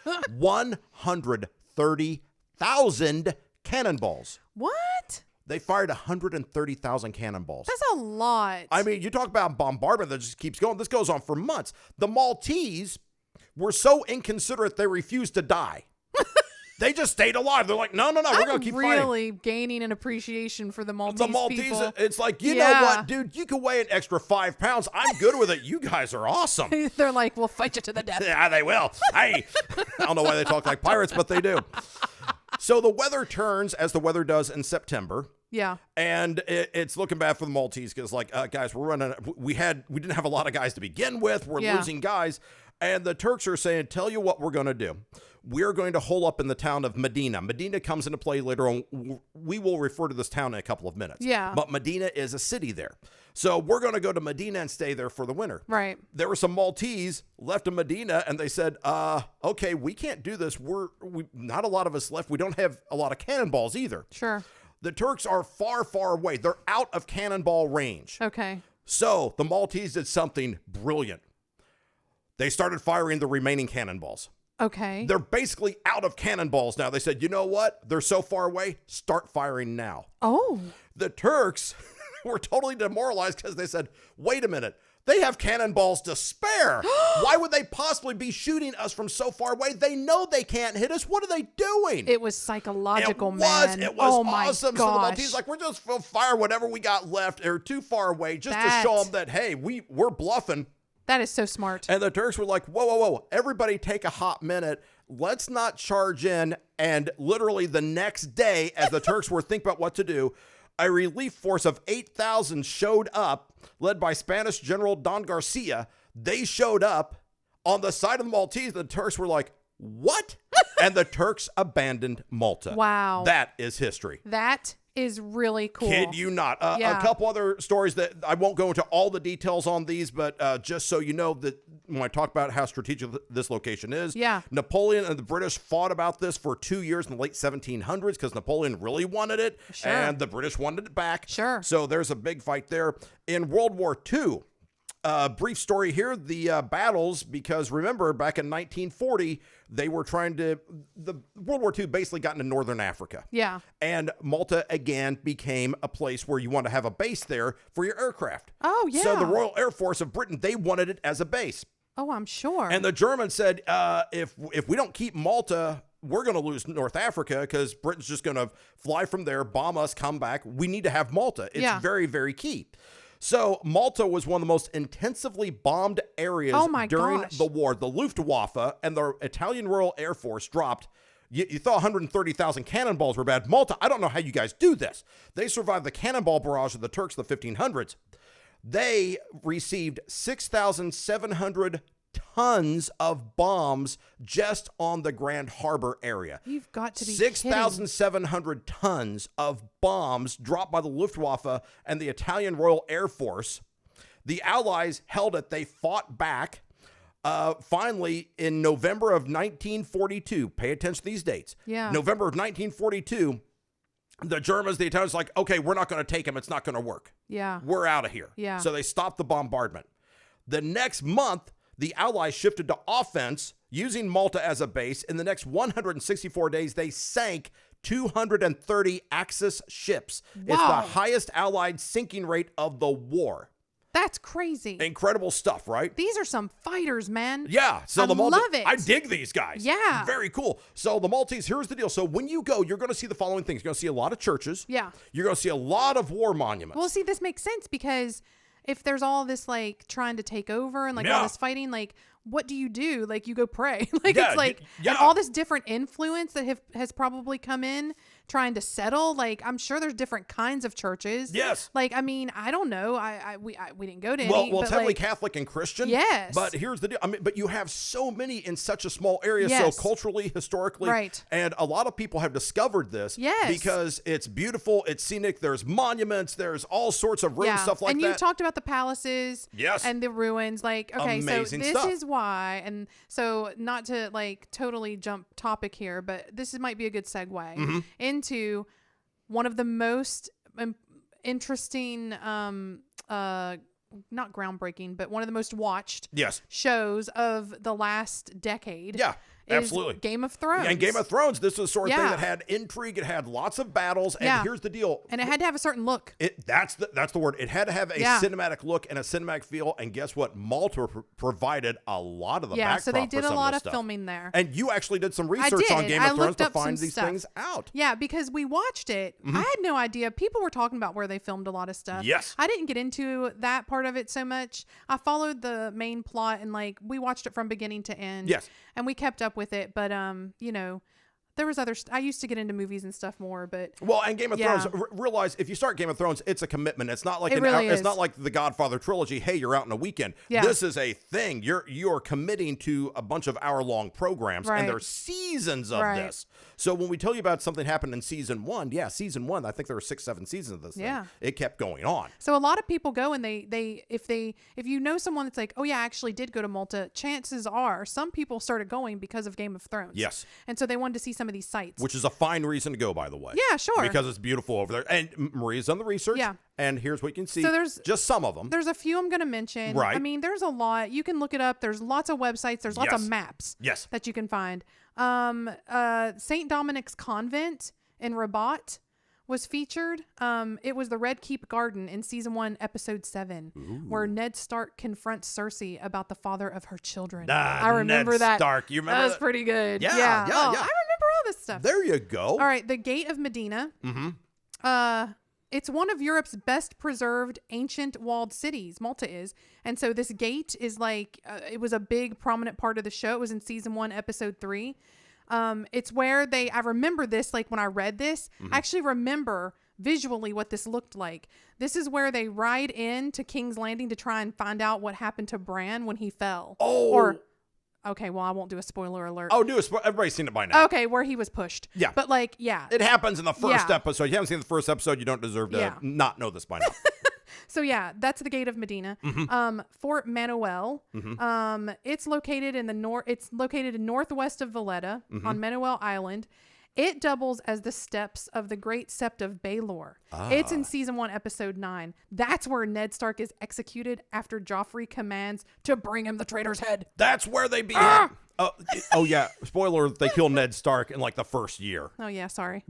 130,000 cannonballs. what? They fired 130,000 cannonballs. That's a lot. I mean, you talk about bombardment that just keeps going. This goes on for months. The Maltese were so inconsiderate they refused to die. They just stayed alive. They're like, no, we're going to keep fighting. really gaining an appreciation for the Maltese The Maltese, people. it's like, you know Yeah. what, dude? You can weigh an extra 5 pounds. I'm good with it. You guys are awesome. They're like, we'll fight you to the death. Yeah, they will. Hey, I don't know why they talk like pirates, but they do. So the weather turns as the weather does in September. Yeah. And it's looking bad for the Maltese because, like, guys, we didn't have a lot of guys to begin with. We're Yeah. losing guys. And the Turks are saying, tell you what we're going to do. We're going to hole up in the town of Mdina. Mdina comes into play later on. We will refer to this town in a couple of minutes. Yeah. But Mdina is a city there. So we're going to go to Mdina and stay there for the winter. Right. There were some Maltese left in Mdina, and they said, okay, we can't do this. We not a lot of us left. We don't have a lot of cannonballs either. Sure. The Turks are far, far away. They're out of cannonball range. Okay. So the Maltese did something brilliant. They started firing the remaining cannonballs. Okay. They're basically out of cannonballs now. They said, you know what? They're so far away. Start firing now. Oh. The Turks were totally demoralized because they said, wait a minute. They have cannonballs to spare. Why would they possibly be shooting us from so far away? They know they can't hit us. What are they doing? It was psychological, It man. was Oh my awesome. gosh. So the Maltese like, we're just going to fire whatever we got left or too far away just to show them that, hey, we're bluffing. That is so smart. And the Turks were like, whoa. Everybody take a hot minute. Let's not charge in. And literally the next day, as the Turks were thinking about what to do, a relief force of 8,000 showed up, led by Spanish General Don Garcia. They showed up on the side of the Maltese. The Turks were like, what? And the Turks abandoned Malta. Wow. That is history. That is really cool. Kid you not. Yeah. A couple other stories that I won't go into all the details on these, but just so you know that when I talk about how strategic this location is, Yeah. Napoleon and the British fought about this for 2 years in the late 1700s because Napoleon really wanted it, Sure. and the British wanted it back. Sure. So there's a big fight there. In World War II, brief story here. The battles, because remember, back in 1940, they were trying to, the World War II basically got into northern Africa. Yeah. And Malta, again, became a place where you want to have a base there for your aircraft. Oh, yeah. So the Royal Air Force of Britain, they wanted it as a base. Oh, I'm sure. And the Germans said, if we don't keep Malta, we're going to lose North Africa because Britain's just going to fly from there, bomb us, come back. We need to have Malta. It's very, very key. So Malta was one of the most intensively bombed areas during the war. The Luftwaffe and the Italian Royal Air Force dropped. You thought 130,000 cannonballs were bad. Malta, I don't know how you guys do this. They survived the cannonball barrage of the Turks in the 1500s. They received 6,700 tons of bombs just on the Grand Harbor area. You've got to be 6,700 tons of bombs dropped by the Luftwaffe and the Italian Royal Air Force. The Allies held it. They fought back. Finally, in November of 1942, pay attention to these dates. Yeah. November of 1942, the Germans, the Italians, like, okay, we're not going to take them. It's not going to work. Yeah. We're out of here. Yeah. So they stopped the bombardment. The next month, the Allies shifted to offense, using Malta as a base. In the next 164 days, they sank 230 Axis ships. Wow. It's the highest Allied sinking rate of the war. That's crazy. Incredible stuff, right? These are some fighters, man. Yeah. So I love it. I dig these guys. Yeah. Very cool. So the Maltese, here's the deal. So when you go, you're going to see the following things. You're going to see a lot of churches. Yeah. You're going to see a lot of war monuments. Well, see, this makes sense because if there's all this like trying to take over and like all this fighting, like what do? Like you go pray. Like it's like and all this different influence that has probably come in trying to settle. Like I'm sure there's different kinds of churches. Yes. Like I mean, I don't know. We didn't go to any. Well, but it's heavily like, Catholic and Christian. Yes. But here's the deal. I mean, but you have so many in such a small area. Yes. So culturally, historically, right. And a lot of people have discovered this. Yes. Because it's beautiful, it's scenic. There's monuments. There's all sorts of ruins, stuff like and that. And you talked about the palaces. Yes. And the ruins. Like okay, amazing so this stuff. is why. And so not to like totally jump topic here, but might be a good segue into one of the most interesting, not groundbreaking, but one of the most watched shows of the last decade. Yeah. Absolutely. Game of Thrones. And Game of Thrones, this was the sort of thing that had intrigue. It had lots of battles. And here's the deal. And it had to have a certain look. That's the word. It had to have a cinematic look and a cinematic feel. And guess what? Malta provided a lot of the backdrop. So they did a lot of stuff. filming there. And you actually did some research on Game of Thrones to find these things out. Yeah, because we watched it. I had no idea. People were talking about where they filmed a lot of stuff. Yes. I didn't get into that part of it so much. I followed the main plot and like we watched it from beginning to end. Yes. And we kept up with it, but you know, there was other. I used to get into movies and stuff more, but and Game of Thrones. Realize if you start Game of Thrones, it's a commitment. It's not like it's not like the Godfather trilogy. Hey, you're out in a weekend. Yeah. This is a thing. You're committing to a bunch of hour-long programs, and there's seasons of this. So when we tell you about something happened in season one, season one, I think there were 6-7 seasons of this thing. It kept going on. So a lot of people go and if you know someone that's like, oh yeah, I actually did go to Malta, chances are some people started going because of Game of Thrones. Yes. And so they wanted to see some of these sites. Which is a fine reason to go, by the way. Yeah, sure. Because it's beautiful over there. And Maria's done the research. Yeah. And here's what you can see. So there's just some of them. There's a few I'm going to mention. Right. I mean, there's a lot. You can look it up. There's lots of websites. There's lots of maps. Yes. That you can find. St. Dominic's Convent in Rabat was featured. It was the Red Keep Garden in season 1, episode 7, where Ned Stark confronts Cersei about the father of her children. I remember Ned that. Stark. You remember that? Was pretty good. Yeah. I remember all this stuff. There you go. All right. The Gate of Mdina. It's one of Europe's best preserved ancient walled cities. Malta is. And so this gate is like, it was a big prominent part of the show. It was in season 1, episode 3. It's where I remember this, like when I read this, I actually remember visually what this looked like. This is where they ride in to King's Landing to try and find out what happened to Bran when he fell. Okay, well, I won't do a spoiler alert. Oh, do a spoiler. Everybody's seen it by now. Okay, where he was pushed. Yeah. But like, yeah. It happens in the first episode. You haven't seen the first episode, you don't deserve to not know this by now. So yeah, that's the Gate of Mdina. Fort Manuel. It's located in northwest of Valletta on Manuel Island. It doubles as the steps of the Great Sept of Baelor. It's in season 1, episode 9. That's where Ned Stark is executed after Joffrey commands to bring him the traitor's head. That's where they behead. Oh yeah, spoiler, they kill Ned Stark in like the first year. Oh yeah, sorry.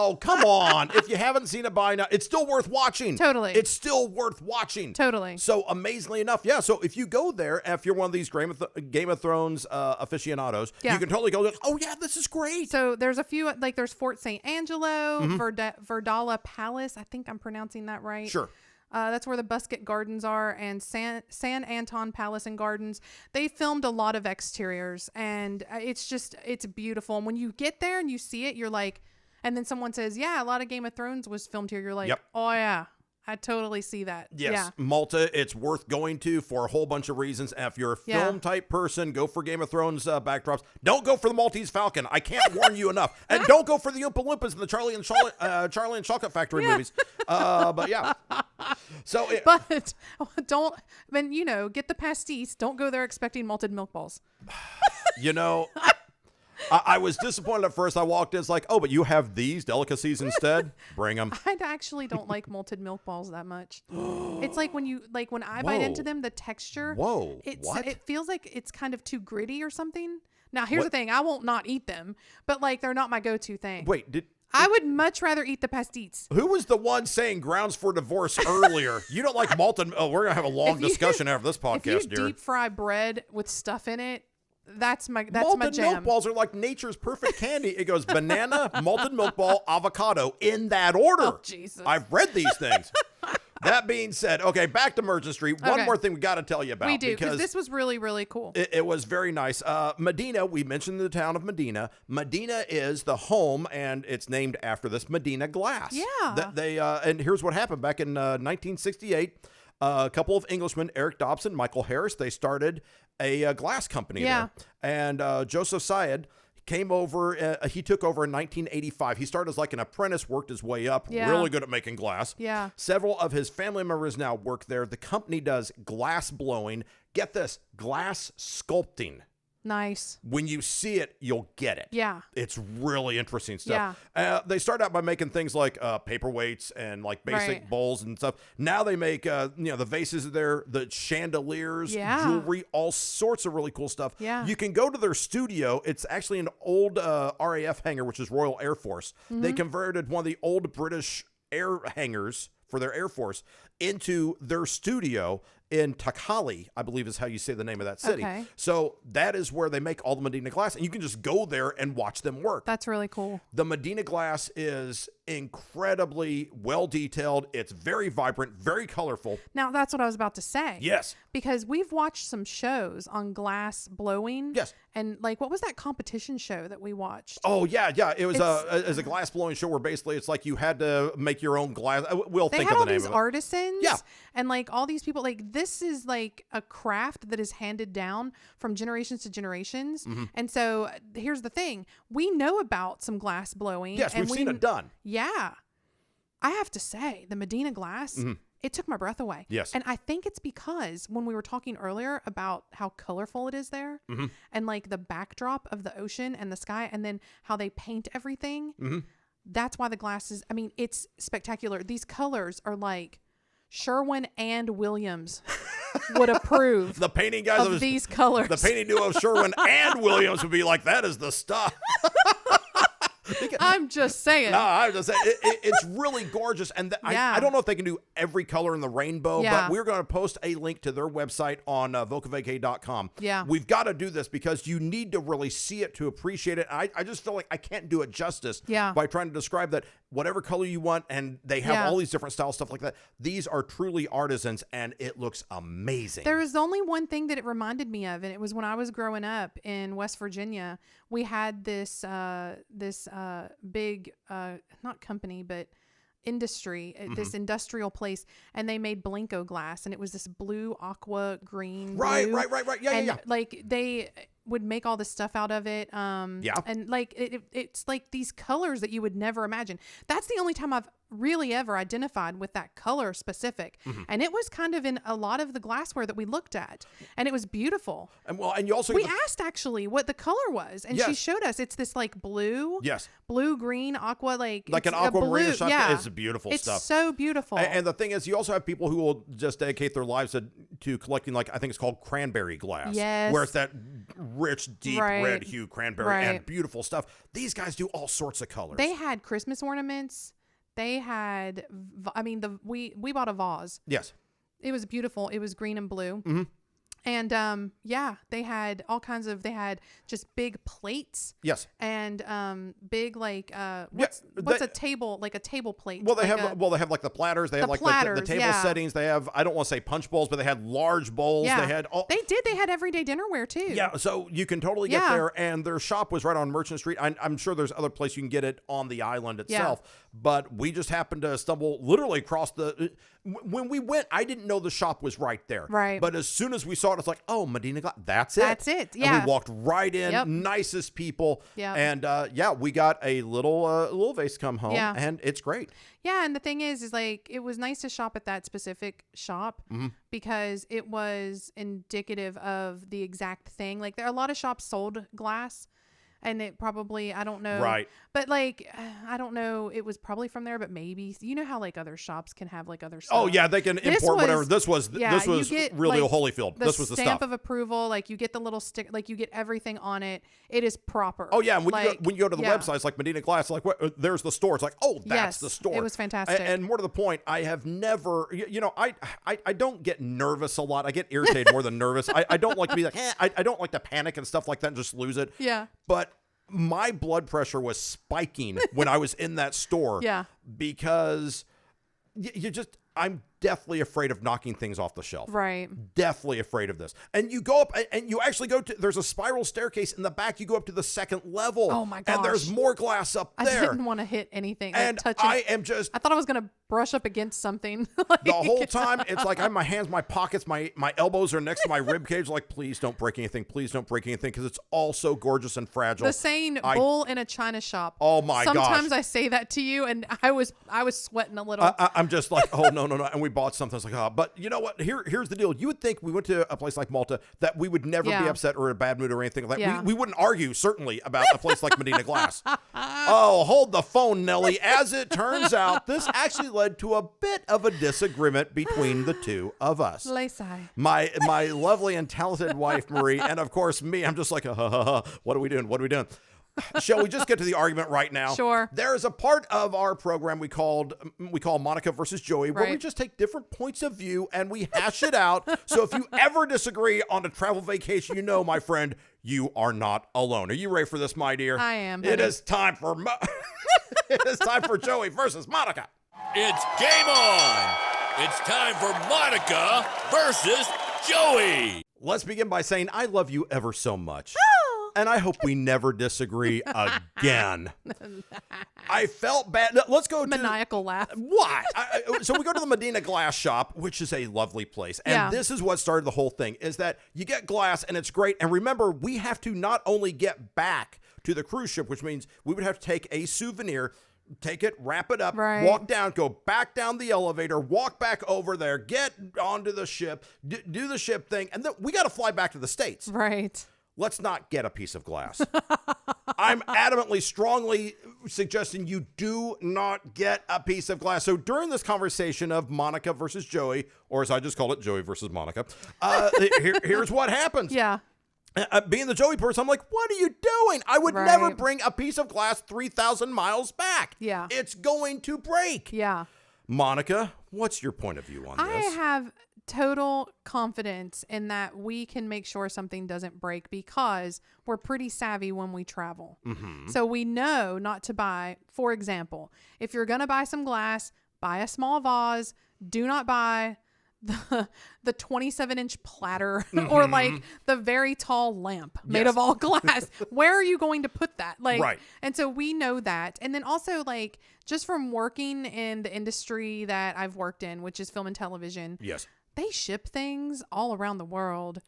Oh, come on. If you haven't seen it by now, it's still worth watching. Totally. It's still worth watching. Totally. So amazingly enough, yeah. So if you go there, if you're one of these Game of Thrones aficionados, Yeah. you can totally go, oh yeah, this is great. So there's a few, like there's Fort St. Angelo, Verdala Palace. I think I'm pronouncing that right. Sure. That's where the Busket Gardens are, and San Anton Palace and Gardens. They filmed a lot of exteriors, and it's beautiful. And when you get there and you see it, you're like, and then someone says, yeah, a lot of Game of Thrones was filmed here. You're like, Yep. Oh yeah, I totally see that. Yes, Yeah. Malta, it's worth going to for a whole bunch of reasons. And if you're a film type person, go for Game of Thrones backdrops. Don't go for the Maltese Falcon. I can't warn you enough. And don't go for the Oompa Loompas and the Charlie and Chocolate Factory movies. But yeah. So, But don't, then, get the pastis. Don't go there expecting malted milk balls. I was disappointed at first. I walked in, it's like, oh, but you have these delicacies instead? Bring them. I actually don't like malted milk balls that much. It's like when I bite into them, the texture. Whoa. What? It feels like it's kind of too gritty or something. Now, here's the thing. I won't not eat them, but they're not my go-to thing. Wait, I would much rather eat the pastis. Who was the one saying grounds for divorce earlier? You don't like malted. Oh, we're going to have a long discussion after this podcast, if you dear. deep fry bread with stuff in it, that's my malted jam. milk balls are like nature's perfect candy. It goes banana, malted milk ball, avocado in that order. Oh, Jesus. I've read these things. That being said, okay, back to Merchant Street. One more thing we got to tell you about. We do, because this was really, really cool. It was very nice. Mdina, we mentioned the town of Mdina. Mdina is the home, and it's named after this Mdina glass. Yeah. And here's what happened back in 1968. A couple of Englishmen, Eric Dobson, Michael Harris, they started a glass company there. And Joseph Syed came over. He took over in 1985. He started as like an apprentice, worked his way up, really good at making glass. Yeah. Several of his family members now work there. The company does glass blowing. Get this, glass sculpting. Nice. When you see it, you'll get it. Yeah. It's really interesting stuff. Yeah. They start out by making things like paperweights and like basic bowls and stuff. Now they make, the vases there, the chandeliers, jewelry, all sorts of really cool stuff. Yeah. You can go to their studio. It's actually an old RAF hangar, which is Royal Air Force. Mm-hmm. They converted one of the old British air hangars for their Air Force into their studio in Takali, I believe is how you say the name of that city. Okay. So that is where they make all the Mdina glass, and you can just go there and watch them work. That's really cool. The Mdina glass is incredibly well detailed. It's very vibrant, very colorful. Now, that's what I was about to say. Yes. Because we've watched some shows on glass blowing. Yes. And what was that competition show that we watched? Oh, yeah. It was a glass blowing show where basically it's like you had to make your own glass. We'll think of the name of it. They had all these artisans. Yeah. And all these people, this is a craft that is handed down from generations to generations. Mm-hmm. And so here's the thing. We know about some glass blowing. Yes, we've seen it done. Yeah. I have to say, the Mdina glass, it took my breath away. Yes. And I think it's because when we were talking earlier about how colorful it is there and the backdrop of the ocean and the sky and then how they paint everything, that's why the glass is, it's spectacular. These colors are Sherwin and Williams would approve the painting guys of these colors. The painting duo of Sherwin and Williams would be like, that is the stuff. I'm just saying. No, I'm just saying. It's really gorgeous. And I don't know if they can do every color in the rainbow, but we're going to post a link to their website on vocavacay.com. Yeah. We've got to do this because you need to really see it to appreciate it. I just feel like I can't do it justice by trying to describe that whatever color you want, and they have all these different styles, stuff like that. These are truly artisans, and it looks amazing. There was only one thing that it reminded me of, and it was when I was growing up in West Virginia. We had this big not company but industry, this industrial place, and they made Blanco glass, and it was this blue aqua green right blue. Yeah. would make all this stuff out of it. Yeah. And like it's like these colors that you would never imagine. That's the only time I've really ever identified with that color specific. And it was kind of in a lot of the glassware that we looked at, and it was beautiful. And you also We asked actually what the color was, and she Yes. showed us. It's this like blue, Yes. blue, green, aqua, like an it's a aquamarine blue. shop. Yeah. It's beautiful It's stuff. so beautiful. And the thing is, you also have people who will just dedicate their lives to collecting, like, I think it's called cranberry glass. Yes. Where it's that rich, deep Right. red hue cranberry Right. and beautiful stuff. These guys do all sorts of colors. They had Christmas ornaments. They had, we bought a vase. Yes. It was beautiful. It was green and blue. Mm-hmm. And they had all kinds of, they had just big plates. Yes. And big like what's a table, like a table plate. Well, they like have like the platters. They have like the platters, table yeah. settings. They have, I don't want to say punch bowls, but they had large bowls. Yeah. They had all. They had everyday dinnerware too. Yeah, so you can totally get Yeah. there, and their shop was right on Merchant Street. I'm sure there's other places you can get it on the island itself, but we just happened to stumble literally across the. When we went, I didn't know the shop was right there. Right. But as soon as we saw it, it's like, oh, Mdina glass, that's it. That's it, And yeah. we walked right in, Yep. nicest people. Yep. And we got a little vase come home, Yeah. and it's great. Yeah, and the thing is like it was nice to shop at that specific shop because it was indicative of the exact thing. Like there are a lot of shops sold glass, and it probably, I don't know, Right. but like I don't know, it was probably from there, but maybe you know how like other shops can have like other stuff. Oh yeah, they can import whatever. This was you get, really like, Holyfield. The This was the stamp stuff. of approval, like you get the little stick, like you get everything on it. It is proper. Oh yeah, and when you go to the yeah. website, it's like Mdina Glass, like what? There's the store. It's like, oh, that's Yes, the store. it was fantastic. And more to the point, I have never, I don't get nervous a lot. I get irritated more than nervous. I don't like to be like, I don't like to panic and stuff like that and just lose it. Yeah. But my blood pressure was spiking when I was in that store. Yeah. Because I'm deathly afraid of knocking things off the shelf. Right. Deathly afraid of this. And you go up and you actually there's a spiral staircase in the back. You go up to the second level. Oh my And there's gosh. more glass up I there. didn't want to hit anything. Like, And touch it. I am just, I thought I was gonna brush up against something. Like, the whole time, it's like I have my hands, my pockets, my elbows are next to my rib cage. Like, please don't break anything. Please don't break anything, because it's all so gorgeous and fragile. the saying "bull in a china shop." Oh my gosh. Sometimes I say that to you, and I was sweating a little. I'm just like, oh no. And we bought something. It's like, oh, but you know what? Here's the deal. You would think we went to a place like Malta that we would never be Yeah. upset or in a bad mood or anything like that. Yeah. We wouldn't argue, certainly, about a place like Mdina Glass. Oh, hold the phone, Nelly. As it turns out, this actually led to a bit of a disagreement between the two of us. Laysai. My lovely and talented wife, Marie, and of course me. I'm just like, what are we doing? What are we doing? Shall we just get to the argument right now? Sure. There is a part of our program we call Monica versus Joey, where we Right. just take different points of view and we hash it out. So if you ever disagree on a travel vacation, my friend, you are not alone. Are you ready for this, my dear? I am, It honey. is time for it is time for Joey versus Monica. It's game on! It's time for Monica versus Joey! Let's begin by saying I love you ever so much. And I hope we never disagree again. I felt bad. Let's go to Maniacal laugh. What? So we go to the Mdina Glass shop, which is a lovely place. And Yeah. this is what started the whole thing, is that you get glass and it's great. And remember, we have to not only get back to the cruise ship, which means we would have to take a souvenir, take it, wrap it up, Right. walk down, go back down the elevator, walk back over there, get onto the ship, do the ship thing. And then we got to fly back to the States. Right. Let's not get a piece of glass. I'm adamantly, strongly suggesting you do not get a piece of glass. So during this conversation of Monica versus Joey, or as I just call it, Joey versus Monica, here's what happens. Yeah. Being the Joey person, I'm like, what are you doing? I would Right. never bring a piece of glass 3,000 miles back. Yeah. It's going to break. Yeah. Monica, what's your point of view on I this? have total confidence in that we can make sure something doesn't break because we're pretty savvy when we travel. Mm-hmm. So we know not to buy, for example, if you're going to buy some glass, buy a small vase. Do not buy the 27-inch platter or like the very tall lamp made Yes. of all glass. Where are you going to put that? Like, Right. And so we know that. And then also like just from working in the industry that I've worked in, which is film and television, Yes. they ship things all around the world.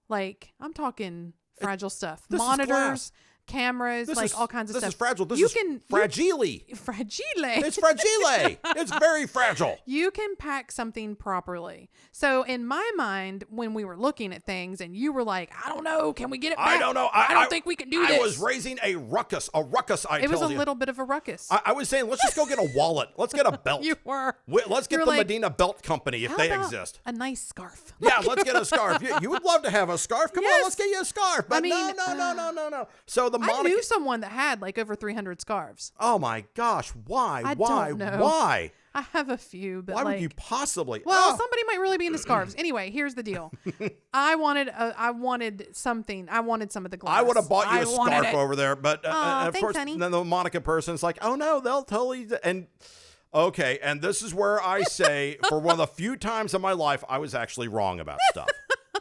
Like I'm talking fragile stuff. This is Monitors, glass. cameras, all kinds of stuff. This is fragile. This You is fragile. Fragile. It's fragile. It's very fragile. You can pack something properly. So in my mind, when we were looking at things and you were like, I don't know, can we get it back? I don't know. I don't think we can do this. I was raising a ruckus. It was a little bit of a ruckus. I was saying, let's just go get a wallet. Let's get a belt. You were. Let's get You're the like, Mdina Belt Company if How they about exist. a nice scarf. Yeah, let's get a scarf. You would love to have a scarf. Come on, Yes. let's get you a scarf. But I mean, no. So the I Monica. knew someone that had like over 300 scarves. Oh my gosh! Why? I Why? don't know. Why? I have a few, but Why like, would you possibly? well, Oh. somebody might really be into scarves. Anyway, here's the deal. I wanted something. I wanted some of the glass. I would have bought you a wanted scarf it. over there, but of thanks, course, honey. then the Monica person's like, "Oh no, they'll totally." And okay, and this is where I say, for one of the few times in my life, I was actually wrong about stuff.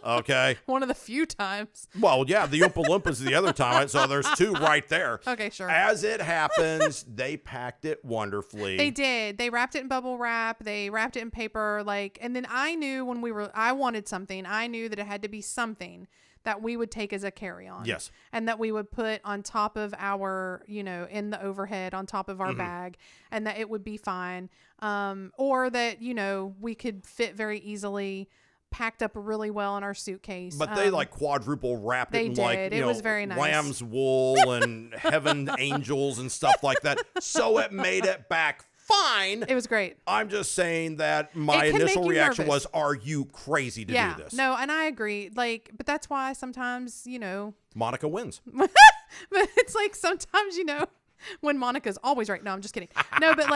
Okay. One of the few times. Well, yeah, the Oompa Loompas the other time, so there's two right there. Okay, sure. As it happens, they packed it wonderfully. They did. They wrapped it in bubble wrap. They wrapped it in paper. And then I knew I wanted something. I knew that it had to be something that we would take as a carry-on. Yes. And that we would put on top of our, in the overhead, on top of our bag, and that it would be fine. Or that, we could fit very easily, packed up really well in our suitcase. But they quadruple wrapped it in It was very nice. lamb's wool and heaven angels and stuff like that. So it made it back fine. It was great. I'm just saying that my It can initial make you reaction nervous. was, are you crazy to do this? No, and I agree. But that's why sometimes, Monica wins. but it's like sometimes, when Monica's always right. No, I'm just kidding. No, but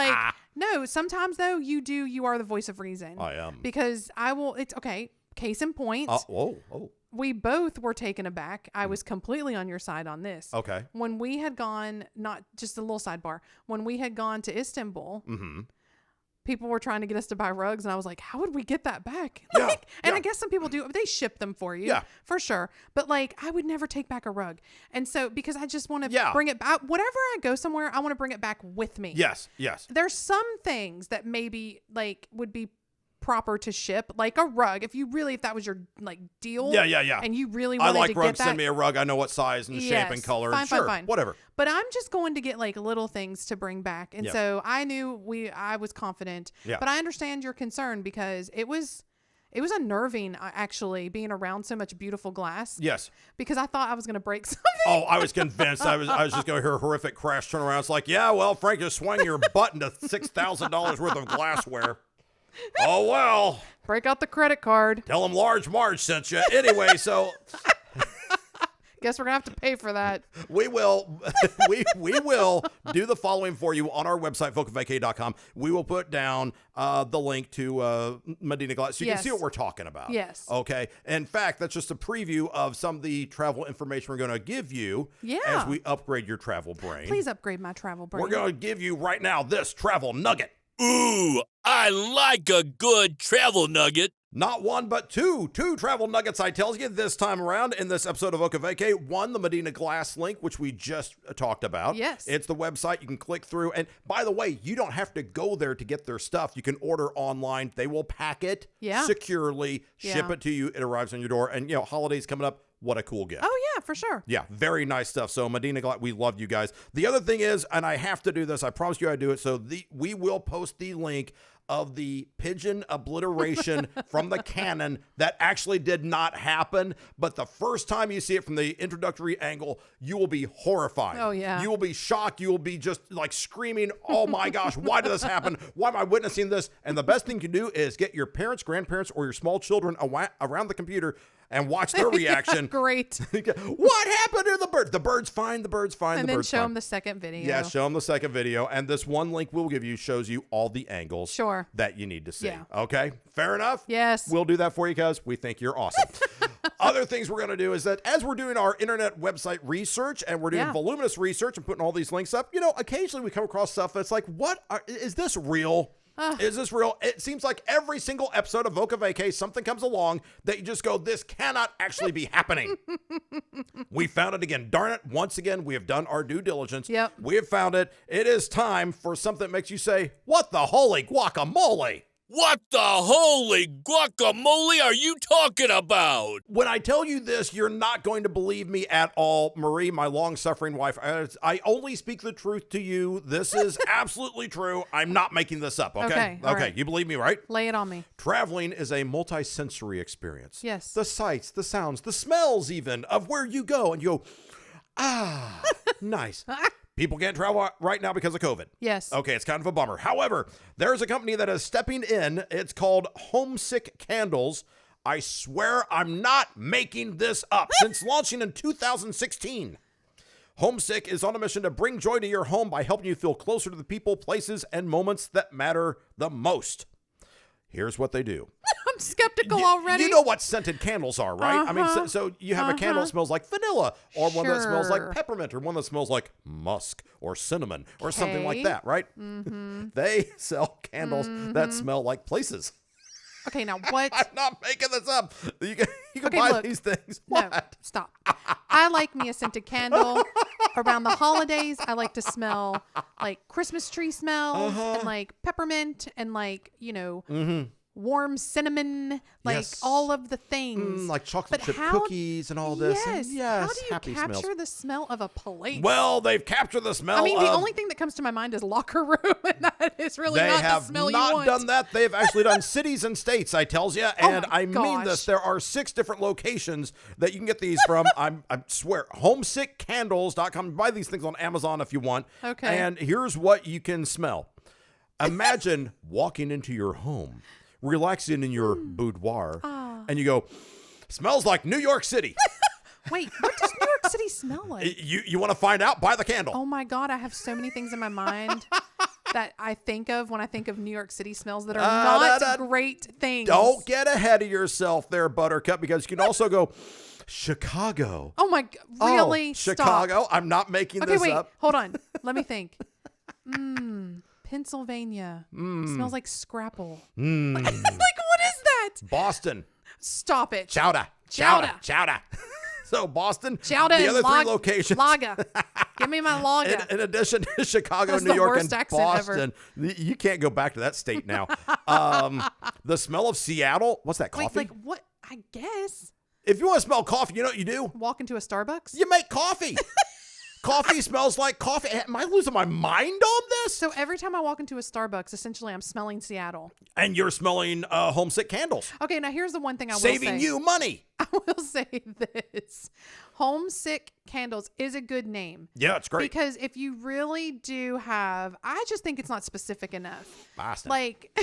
no, sometimes though, you are the voice of reason. I am. Because it's okay. Case in point. Oh. We both were taken aback. I was completely on your side on this. Okay. When we had gone, not just a little sidebar, when we had gone to Istanbul, people were trying to get us to buy rugs, and I was like, how would we get that back? Yeah, And yeah. I guess some people do. They ship them for you. Yeah. For sure. But I would never take back a rug. And so, because I just want to Yeah. bring it back. Whatever I go somewhere, I want to bring it back with me. Yes. There's some things that maybe would be proper to ship, like a rug. If that was your deal. Yeah. And you really I wanted like to rugs. get that. Send me a rug. I know what size and shape and color. Fine. Whatever. But I'm just going to get little things to bring back. And Yeah. so I knew I was confident, Yeah. but I understand your concern because it was unnerving actually being around so much beautiful glass. Yes. Because I thought I was going to break something. Oh, I was convinced. I was just going to hear a horrific crash turn around. It's like, yeah, well, Frank just swung your butt into $6,000 worth of glassware. Oh, well. Break out the credit card. Tell them Large Marge sent you. Anyway, so Guess we're going to have to pay for that. we will we will do the following for you on our website, vocavacay.com. We will put down the link to Mdina Glass so you can Yes. see what we're talking about. Yes. Okay. In fact, that's just a preview of some of the travel information we're going to give you Yeah. as we upgrade your travel brain. Please upgrade my travel brain. We're going to give you right now this travel nugget. Ooh, I like a good travel nugget. Not one, but two travel nuggets, I tell you, this time around in this episode of Voca Vacay. One, the Mdina Glass link, which we just talked about. Yes. It's the website. You can click through. And by the way, you don't have to go there to get their stuff. You can order online. They will pack it securely, ship Yeah. it to you. It arrives on your door. And, holidays coming up. What a cool gift. Oh, yeah, for sure. Yeah, very nice stuff. So Mdina Glass, we love you guys. The other thing is, and I have to do this, I promise you I do it, so we will post the link of the pigeon obliteration from the cannon that actually did not happen. But the first time you see it from the introductory angle, you will be horrified. Oh, yeah. You will be shocked. You will be just screaming, oh my gosh, why did this happen? Why am I witnessing this? And the best thing you can do is get your parents, grandparents, or your small children around the computer and watch their reaction. Great. What happened to the bird? The bird's fine. The bird's fine. And the then bird's show fine. them the second video. Yeah, show them the second video. And this one link we'll give you shows you all the angles Sure. that you need to see. Yeah. Okay? Fair enough? Yes. We'll do that for you guys. We think you're awesome. Other things we're going to do is that as we're doing our internet website research and we're doing voluminous research and putting all these links up, occasionally we come across stuff that's like, is this real? Is this real? It seems like every single episode of Voca Vacay, something comes along that you just go, this cannot actually be happening. We found it again. Darn it. Once again, we have done our due diligence. Yep. We have found it. It is time for something that makes you say, what the holy guacamole? What the holy guacamole are you talking about? When I tell you this, you're not going to believe me at all. Marie, my long-suffering wife, I only speak the truth to you. This is absolutely true. I'm not making this up, okay? all right. You believe me, right? Lay it on me. Traveling is a multi-sensory experience. Yes. The sights, the sounds, the smells even of where you go. And you go, nice. People can't travel right now because of COVID. Yes. Okay, it's kind of a bummer. However, there's a company that is stepping in. It's called Homesick Candles. I swear I'm not making this up. Since launching in 2016, Homesick is on a mission to bring joy to your home by helping you feel closer to the people, places, and moments that matter the most. Here's what they do. I'm skeptical already. You know what scented candles are, right? I mean, so you have a candle that smells like vanilla, or one that smells like peppermint, or one that smells like musk or cinnamon or something like that, right? Mm-hmm. They sell candles that smell like places. Okay, now what? I'm not making this up. You can buy these things. No, stop. I like me a scented candle. Around the holidays, I like to smell like Christmas tree smells and like peppermint and like, warm cinnamon, like all of the things. Like chocolate chip cookies and all this. Yes. How do you happy capture smells. the smell of a place? Well, they've captured the smell. I mean, the only thing that comes to my mind is locker room, and that is really not the smell you want. They have not done that. They've actually done cities and states, I tells you. And I mean this. There are 6 different locations that you can get these from. I swear, homesickcandles.com. Buy these things on Amazon if you want. Okay. And here's what you can smell. Imagine walking into your home, relaxing in your boudoir, and you go, smells like New York City. Wait, what does New York City smell like? You want to find out? Buy the candle. Oh my God, I have so many things in my mind that I think of when I think of New York City smells that are not great things. Don't get ahead of yourself there, Buttercup, because you can also go, Chicago. Oh my, really? Chicago. Stop. I'm not making this up. Hold on. Let me think. Pennsylvania. Smells like scrapple. Like, what is that? Boston. Stop it. Chowder. So Boston, Chowder the other and 3 locations. Lager. Give me my lager. In addition to Chicago, That's New the York, worst and accent Boston, you can't go back to that state now. The smell of Seattle. What's that, coffee? Wait, like what? I guess. If you want to smell coffee, you know what you do? Walk into a Starbucks? You make coffee. Coffee smells like coffee. Am I losing my mind on this? So every time I walk into a Starbucks, essentially I'm smelling Seattle. And you're smelling homesick candles. Okay, now here's the one thing I will say. Saving you money. I will say this. Homesick Candles is a good name. Yeah, it's great. Because if you really do have, I just think it's not specific enough. Boston. Like...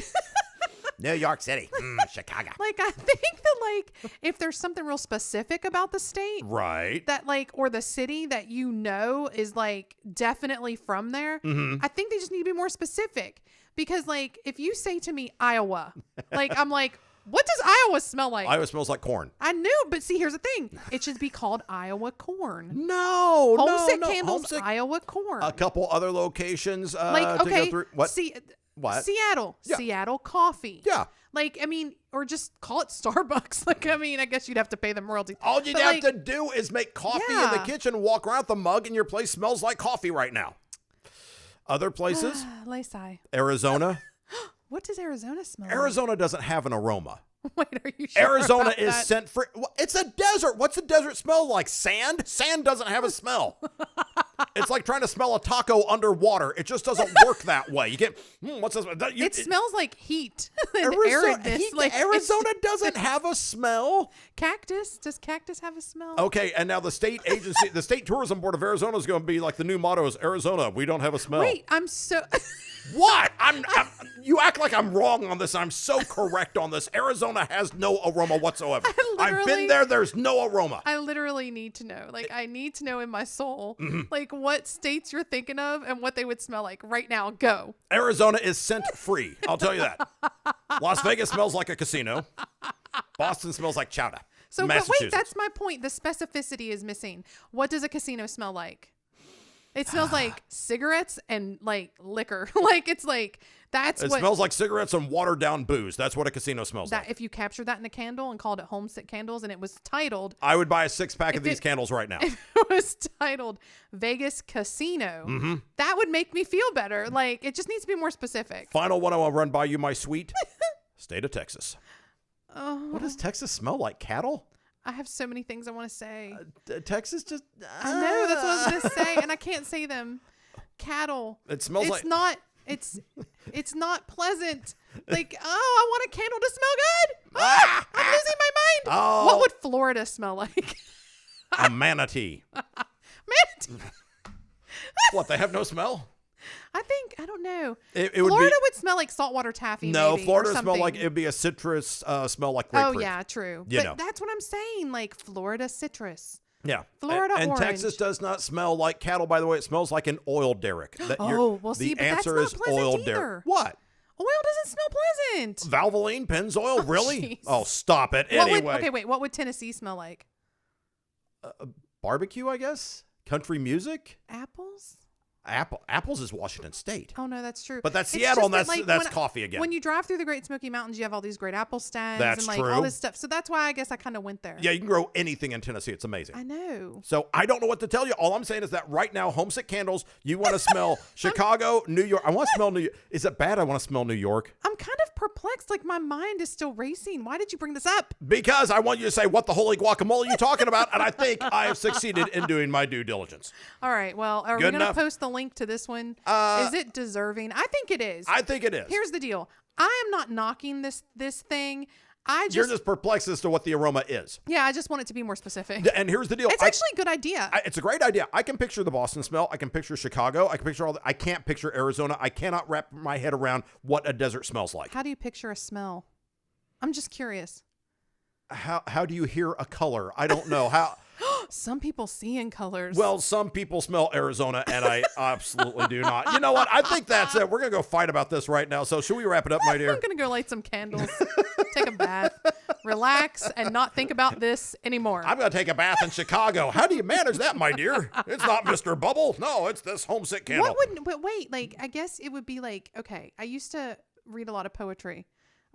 New York City. Chicago. Like, I think that, like, if there's something real specific about the state. Right. That, like, or the city that is, like, definitely from there. I think they just need to be more specific. Because, like, if you say to me, Iowa, like, I'm like, what does Iowa smell like? Iowa smells like corn. I knew, but see, here's the thing. It should be called Iowa corn. No, Homesick Candles, Iowa corn. A couple other locations like, to go through. What? What? Seattle. Yeah. Seattle coffee. Yeah. Like, I mean, or just call it Starbucks. Like, I mean, I guess you'd have to pay them royalties. All you'd have to do is make coffee in the kitchen, walk around with the mug, and your place smells like coffee right now. Other places? Lacey. Arizona. What does Arizona smell Arizona doesn't have an aroma. Wait, are you sure? Arizona about is that? scent free. It's a desert. What's the desert smell like? Sand? Sand doesn't have a smell. It's like trying to smell a taco underwater. It just doesn't work that way. You get, what's this? It smells like heat and aridness. Arizona doesn't have a smell. Cactus? Does cactus have a smell? Okay, and now the state agency, the State Tourism Board of Arizona is going to be like the new motto is Arizona, we don't have a smell. Wait, I'm so... What? You act like I'm wrong on this. I'm so correct on this. Arizona has no aroma whatsoever. I've been there. There's no aroma. I literally need to know. Like, I need to know in my soul, like, what states you're thinking of and what they would smell like. Right now, go. Arizona is scent free. I'll tell you that. Las Vegas smells like a casino. Boston smells like chowder. So, but wait, that's my point. The specificity is missing. What does a casino smell like? It smells like cigarettes and like liquor. Like it's like it smells like cigarettes and watered down booze. That's what a casino smells like. If you captured that in a candle and called it Homesick Candles and it was titled, I would buy a 6-pack of these candles right now. If it was titled Vegas Casino, that would make me feel better. Like it just needs to be more specific. Final one I want to run by you, my sweet. State of Texas. Oh, What does Texas smell like? Cattle? I have so many things I want to say. Texas just... I know, that's what I was going to say, and I can't say them. Cattle. It smells like... It's not pleasant. Like, I want a candle to smell good. I'm losing my mind. Oh. What would Florida smell like? A manatee. Manatee. What, they have no smell? I don't know. It would Florida would smell like saltwater taffy. No, maybe, Florida or would smell like, something. it would be a citrus smell like Oh, grapefruit. yeah, true. You But know. that's what I'm saying. Like Florida citrus. Yeah. Florida and orange. Texas does not smell like cattle, by the way. It smells like an oil derrick. Well, see, the but that's answer not is pleasant oil either. derrick. What? Oil doesn't smell pleasant. Valvoline, Pennzoil, really? jeez. Oh, stop it. What Anyway. what would Tennessee smell like? Barbecue, I guess? Country music? Apples? Apples is Washington State. Oh no, that's true. But that's It's Seattle, just and that, that's when coffee again. When you drive through the Great Smoky Mountains, you have all these great apple stands That's and like true. all this stuff. So that's why I guess I kind of went there. Yeah, you can grow anything in Tennessee. It's amazing. I know. So I don't know what to tell you. All I'm saying is that right now, homesick candles, you want to smell Chicago, New York. I want to smell New York. Is it bad I want to smell New York? I'm kind of perplexed. Like my mind is still racing. Why did you bring this up? Because I want you to say, what the holy guacamole are you talking about? And I think I have succeeded in doing my due diligence. All right. Well, are we Good going to enough? post the link to this one? Is it deserving? I think it is. I think it is. Here's the deal. I am not knocking this thing. You're just perplexed as to what the aroma is. Yeah, I just want it to be more specific. And here's the deal. It's actually a good idea. It's a great idea. I can picture the Boston smell. I can picture Chicago. I can picture I can't picture Arizona. I cannot wrap my head around what a desert smells like. How do you picture a smell? I'm just curious. How do you hear a color? I don't know. How... Some people see in colors. Well, some people smell Arizona, and I absolutely do not. You know what? I think that's it. We're going to go fight about this right now. So should we wrap it up, my dear? I'm going to go light some candles, take a bath, relax, and not think about this anymore. I'm going to take a bath in Chicago. How do you manage that, my dear? It's not Mr. Bubble. No, it's this homesick candle. But wait, like, I guess it would be like, okay, I used to read a lot of poetry.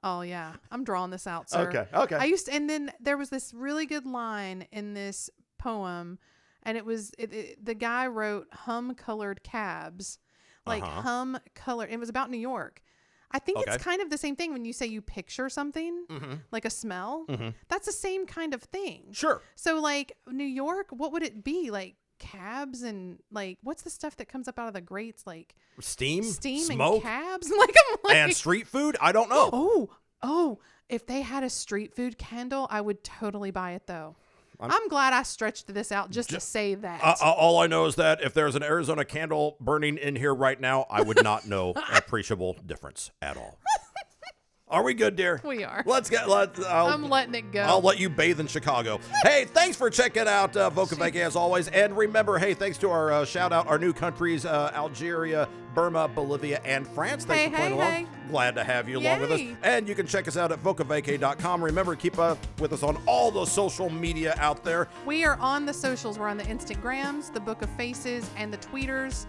Oh, yeah. I'm drawing this out, sir. Okay. And then there was this really good line in this poem, and it was, the guy wrote hum-colored cabs. Like hum-colored. It was about New York. I think it's kind of the same thing when you say you picture something, like a smell. That's the same kind of thing. Sure. So, like, New York, what would it be? Like, cabs and, like, what's the stuff that comes up out of the grates? Like, Steam, smoke, and cabs. Like, I'm like, and street food. I don't know. Oh! If they had a street food candle, I would totally buy it. Though, I'm glad I stretched this out just to say that. All I know is that if there's an Arizona candle burning in here right now, I would not know appreciable difference at all. Are we good, dear? We are. I'm letting it go. I'll let you bathe in Chicago. Hey, thanks for checking out Voca Vacay as always. And remember, hey, thanks to our shout out, our new countries, Algeria, Burma, Bolivia, and France. Thanks for playing along. Glad to have you along with us. And you can check us out at vocavacay.com. Remember, keep up with us on all the social media out there. We are on the socials. We're on the Instagrams, the Book of Faces, and the Tweeters.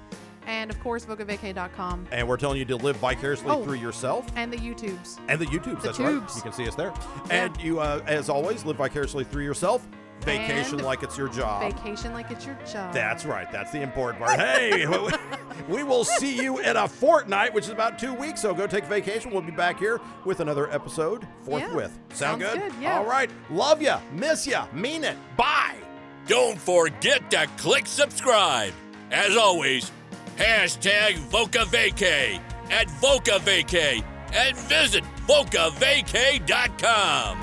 And, of course, vocavacay.com. And we're telling you to live vicariously through yourself. And the YouTubes. And the YouTubes, that's tubes. right. You can see us there. Yeah. And you, as always, live vicariously through yourself. Vacation like it's your job. Vacation like it's your job. That's right. That's the important part. Hey, we will see you in a fortnight, which is about 2 weeks. So go take vacation. We'll be back here with another episode forthwith. Sound good? Yeah. All right. Love ya. Miss ya. Mean it. Bye. Don't forget to click subscribe. As always, hashtag Voca Vacay at Voca Vacay and visit vocavacay.com.